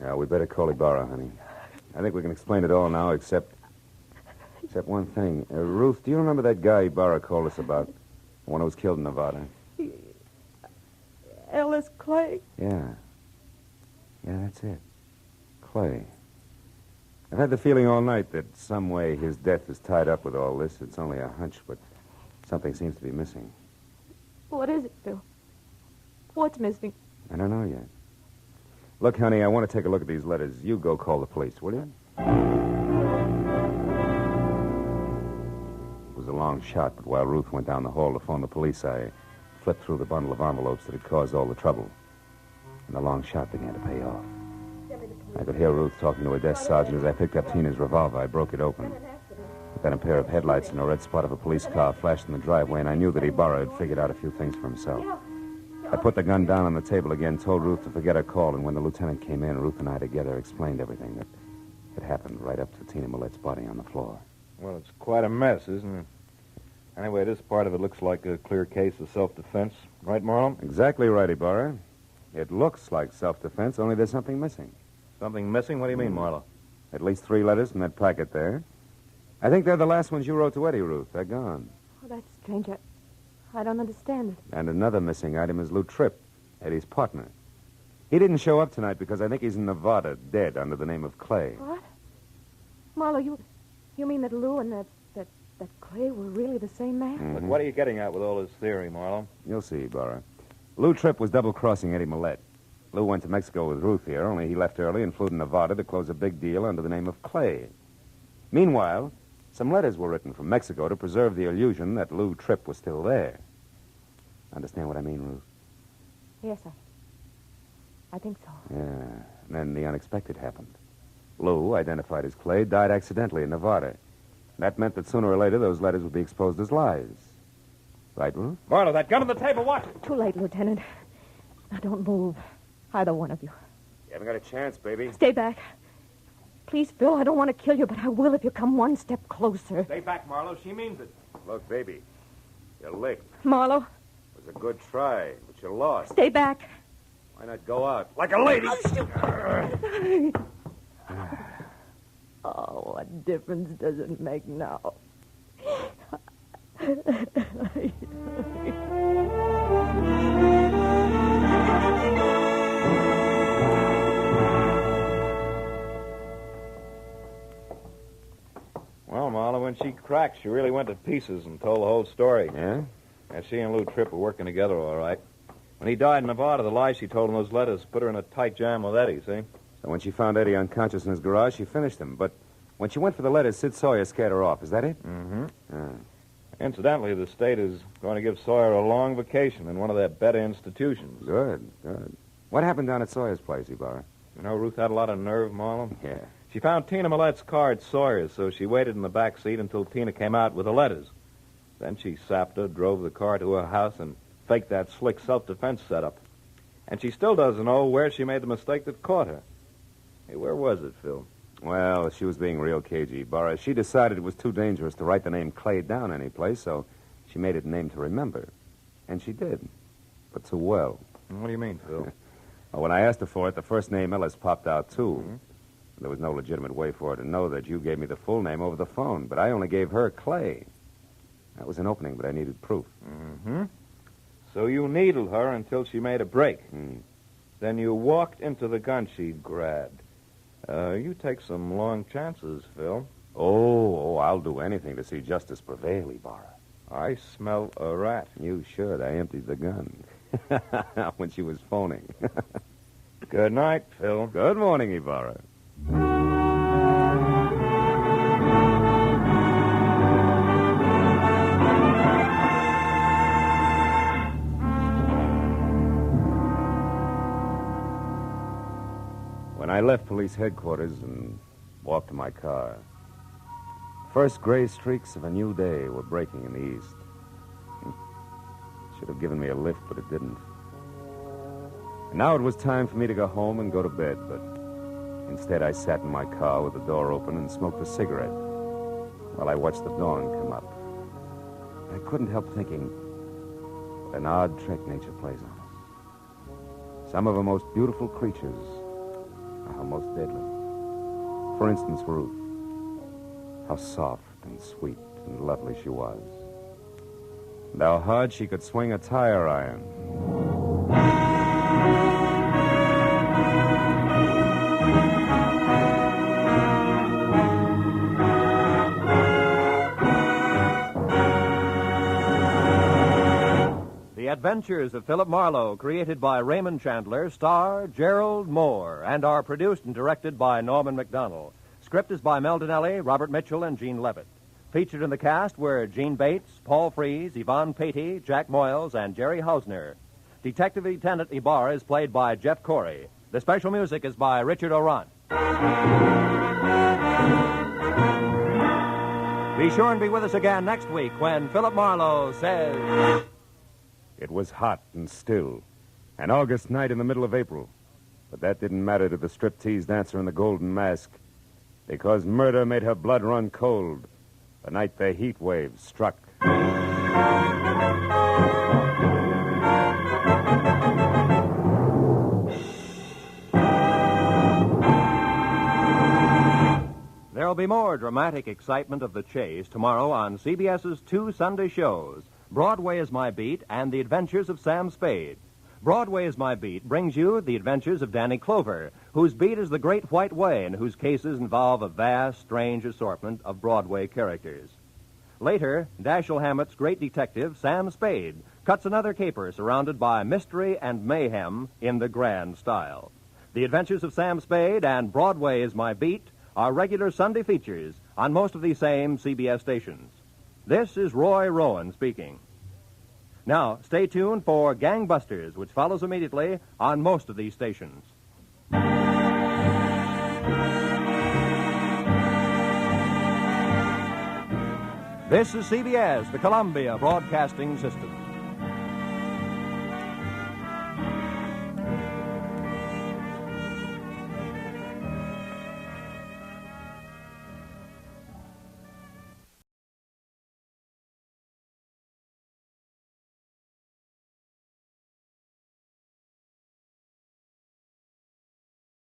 Yeah, we better call Ibarra, honey. I think we can explain it all now, except one thing. Ruth, do you remember that guy Ibarra called us about? The one who was killed in Nevada? Ellis Clay? Yeah, that's it. Clay. I've had the feeling all night that some way his death is tied up with all this. It's only a hunch, but something seems to be missing. What is it, Phil? What's missing? I don't know yet. Look, honey, I want to take a look at these letters. You go call the police, will you? It was a long shot, but while Ruth went down the hall to phone the police, I flipped through the bundle of envelopes that had caused all the trouble. And the long shot began to pay off. I could hear Ruth talking to a desk sergeant as I picked up Tina's revolver. I broke it open. Then a pair of headlights and a red spot of a police car flashed in the driveway, and I knew that Ibarra had figured out a few things for himself. I put the gun down on the table again, told Ruth to forget her call, and when the lieutenant came in, Ruth and I together explained everything that had happened right up to Tina Millette's body on the floor. Well, it's quite a mess, isn't it? Anyway, this part of it looks like a clear case of self-defense. Right, Marlowe? Exactly right, Ibarra. It looks like self-defense, only there's something missing. Something missing? What do you mean, Marlowe? At least 3 letters from that packet there. I think they're the last ones you wrote to Eddie, Ruth. They're gone. Oh, that's strange. I don't understand it. And another missing item is Lou Tripp, Eddie's partner. He didn't show up tonight because I think he's in Nevada, dead under the name of Clay. What? Marlowe, you mean that Lou and that Clay were really the same man? Mm-hmm. Look, what are you getting at with all this theory, Marlowe? You'll see, Ibarra. Lou Tripp was double-crossing Eddie Millette. Lou went to Mexico with Ruth here, only he left early and flew to Nevada to close a big deal under the name of Clay. Meanwhile, some letters were written from Mexico to preserve the illusion that Lou Tripp was still there. Understand what I mean, Ruth? Yes, I think so. Yeah. And then the unexpected happened. Lou, identified as Clay, died accidentally in Nevada. That meant that sooner or later those letters would be exposed as lies. Right, Ruth? Marlowe, that gun on the table, watch it. Too late, Lieutenant. Now, don't move. Either one of you. You haven't got a chance, baby. Stay back. Please, Phil, I don't want to kill you, but I will if you come one step closer. Stay back, Marlowe. She means it. Look, baby, you licked. Marlowe? It was a good try, but you lost. Stay back. Why not go out? Like a lady. Oh, what difference does it make now? when she cracked, she really went to pieces and told the whole story. Yeah? Yeah, she and Lou Tripp were working together all right. When he died in Nevada, the lies she told in those letters put her in a tight jam with Eddie, see? So when she found Eddie unconscious in his garage, she finished him. But when she went for the letters, Sid Sawyer scared her off. Is that it? Mm-hmm. Ah. Incidentally, the state is going to give Sawyer a long vacation in one of their better institutions. Good, good. What happened down at Sawyer's place, Ibarra? You know, Ruth had a lot of nerve, Marlowe. Yeah. She found Tina Millette's car at Sawyer's, so she waited in the back seat until Tina came out with the letters. Then she sapped her, drove the car to her house, and faked that slick self-defense setup. And she still doesn't know where she made the mistake that caught her. Hey, where was it, Phil? Well, she was being real cagey, Ibarra. She decided it was too dangerous to write the name Clay down anyplace, so she made it a name to remember. And she did. But too well. What do you mean, Phil? Well, when I asked her for it, the first name Ellis popped out, too. Mm-hmm. There was no legitimate way for her to know that you gave me the full name over the phone, but I only gave her Clay. That was an opening, but I needed proof. Mm-hmm. So you needled her until she made a break. Then you walked into the gun she'd grabbed. You take some long chances, Phil. Oh, I'll do anything to see justice prevail, Ibarra. I smell a rat. You should. I emptied the gun. When she was phoning. Good night, Phil. Good morning, Ibarra. When I left police headquarters and walked to my car, first gray streaks of a new day were breaking in the east. Should have given me a lift, but it didn't. And now it was time for me to go home and go to bed, but instead I sat in my car with the door open and smoked a cigarette while I watched the dawn come up. I couldn't help thinking what an odd trick nature plays on us. Some of her most beautiful creatures are her most deadly. For instance, Ruth. How soft and sweet and lovely she was. And how hard she could swing a tire iron. The Adventures of Philip Marlowe, created by Raymond Chandler, star Gerald Moore, and are produced and directed by Norman McDonald. Script is by Mel Donnelly, Robert Mitchell, and Gene Levitt. Featured in the cast were Gene Bates, Paul Frees, Yvonne Patey, Jack Moyles, and Jerry Hausner. Detective Lieutenant Ibarra is played by Jeff Corey. The special music is by Richard Orant. Be sure and be with us again next week when Philip Marlowe says... It was hot and still, an August night in the middle of April. But that didn't matter to the striptease dancer in the golden mask, because murder made her blood run cold the night the heat wave struck. There'll be more dramatic excitement of the chase tomorrow on CBS's two Sunday shows, Broadway is My Beat and The Adventures of Sam Spade. Broadway is My Beat brings you The Adventures of Danny Clover, whose beat is the Great White Way and whose cases involve a vast, strange assortment of Broadway characters. Later, Dashiell Hammett's great detective, Sam Spade, cuts another caper surrounded by mystery and mayhem in the grand style. The Adventures of Sam Spade and Broadway is My Beat are regular Sunday features on most of these same CBS stations. This is Roy Rowan speaking. Now, stay tuned for Gangbusters, which follows immediately on most of these stations. This is CBS, the Columbia Broadcasting System.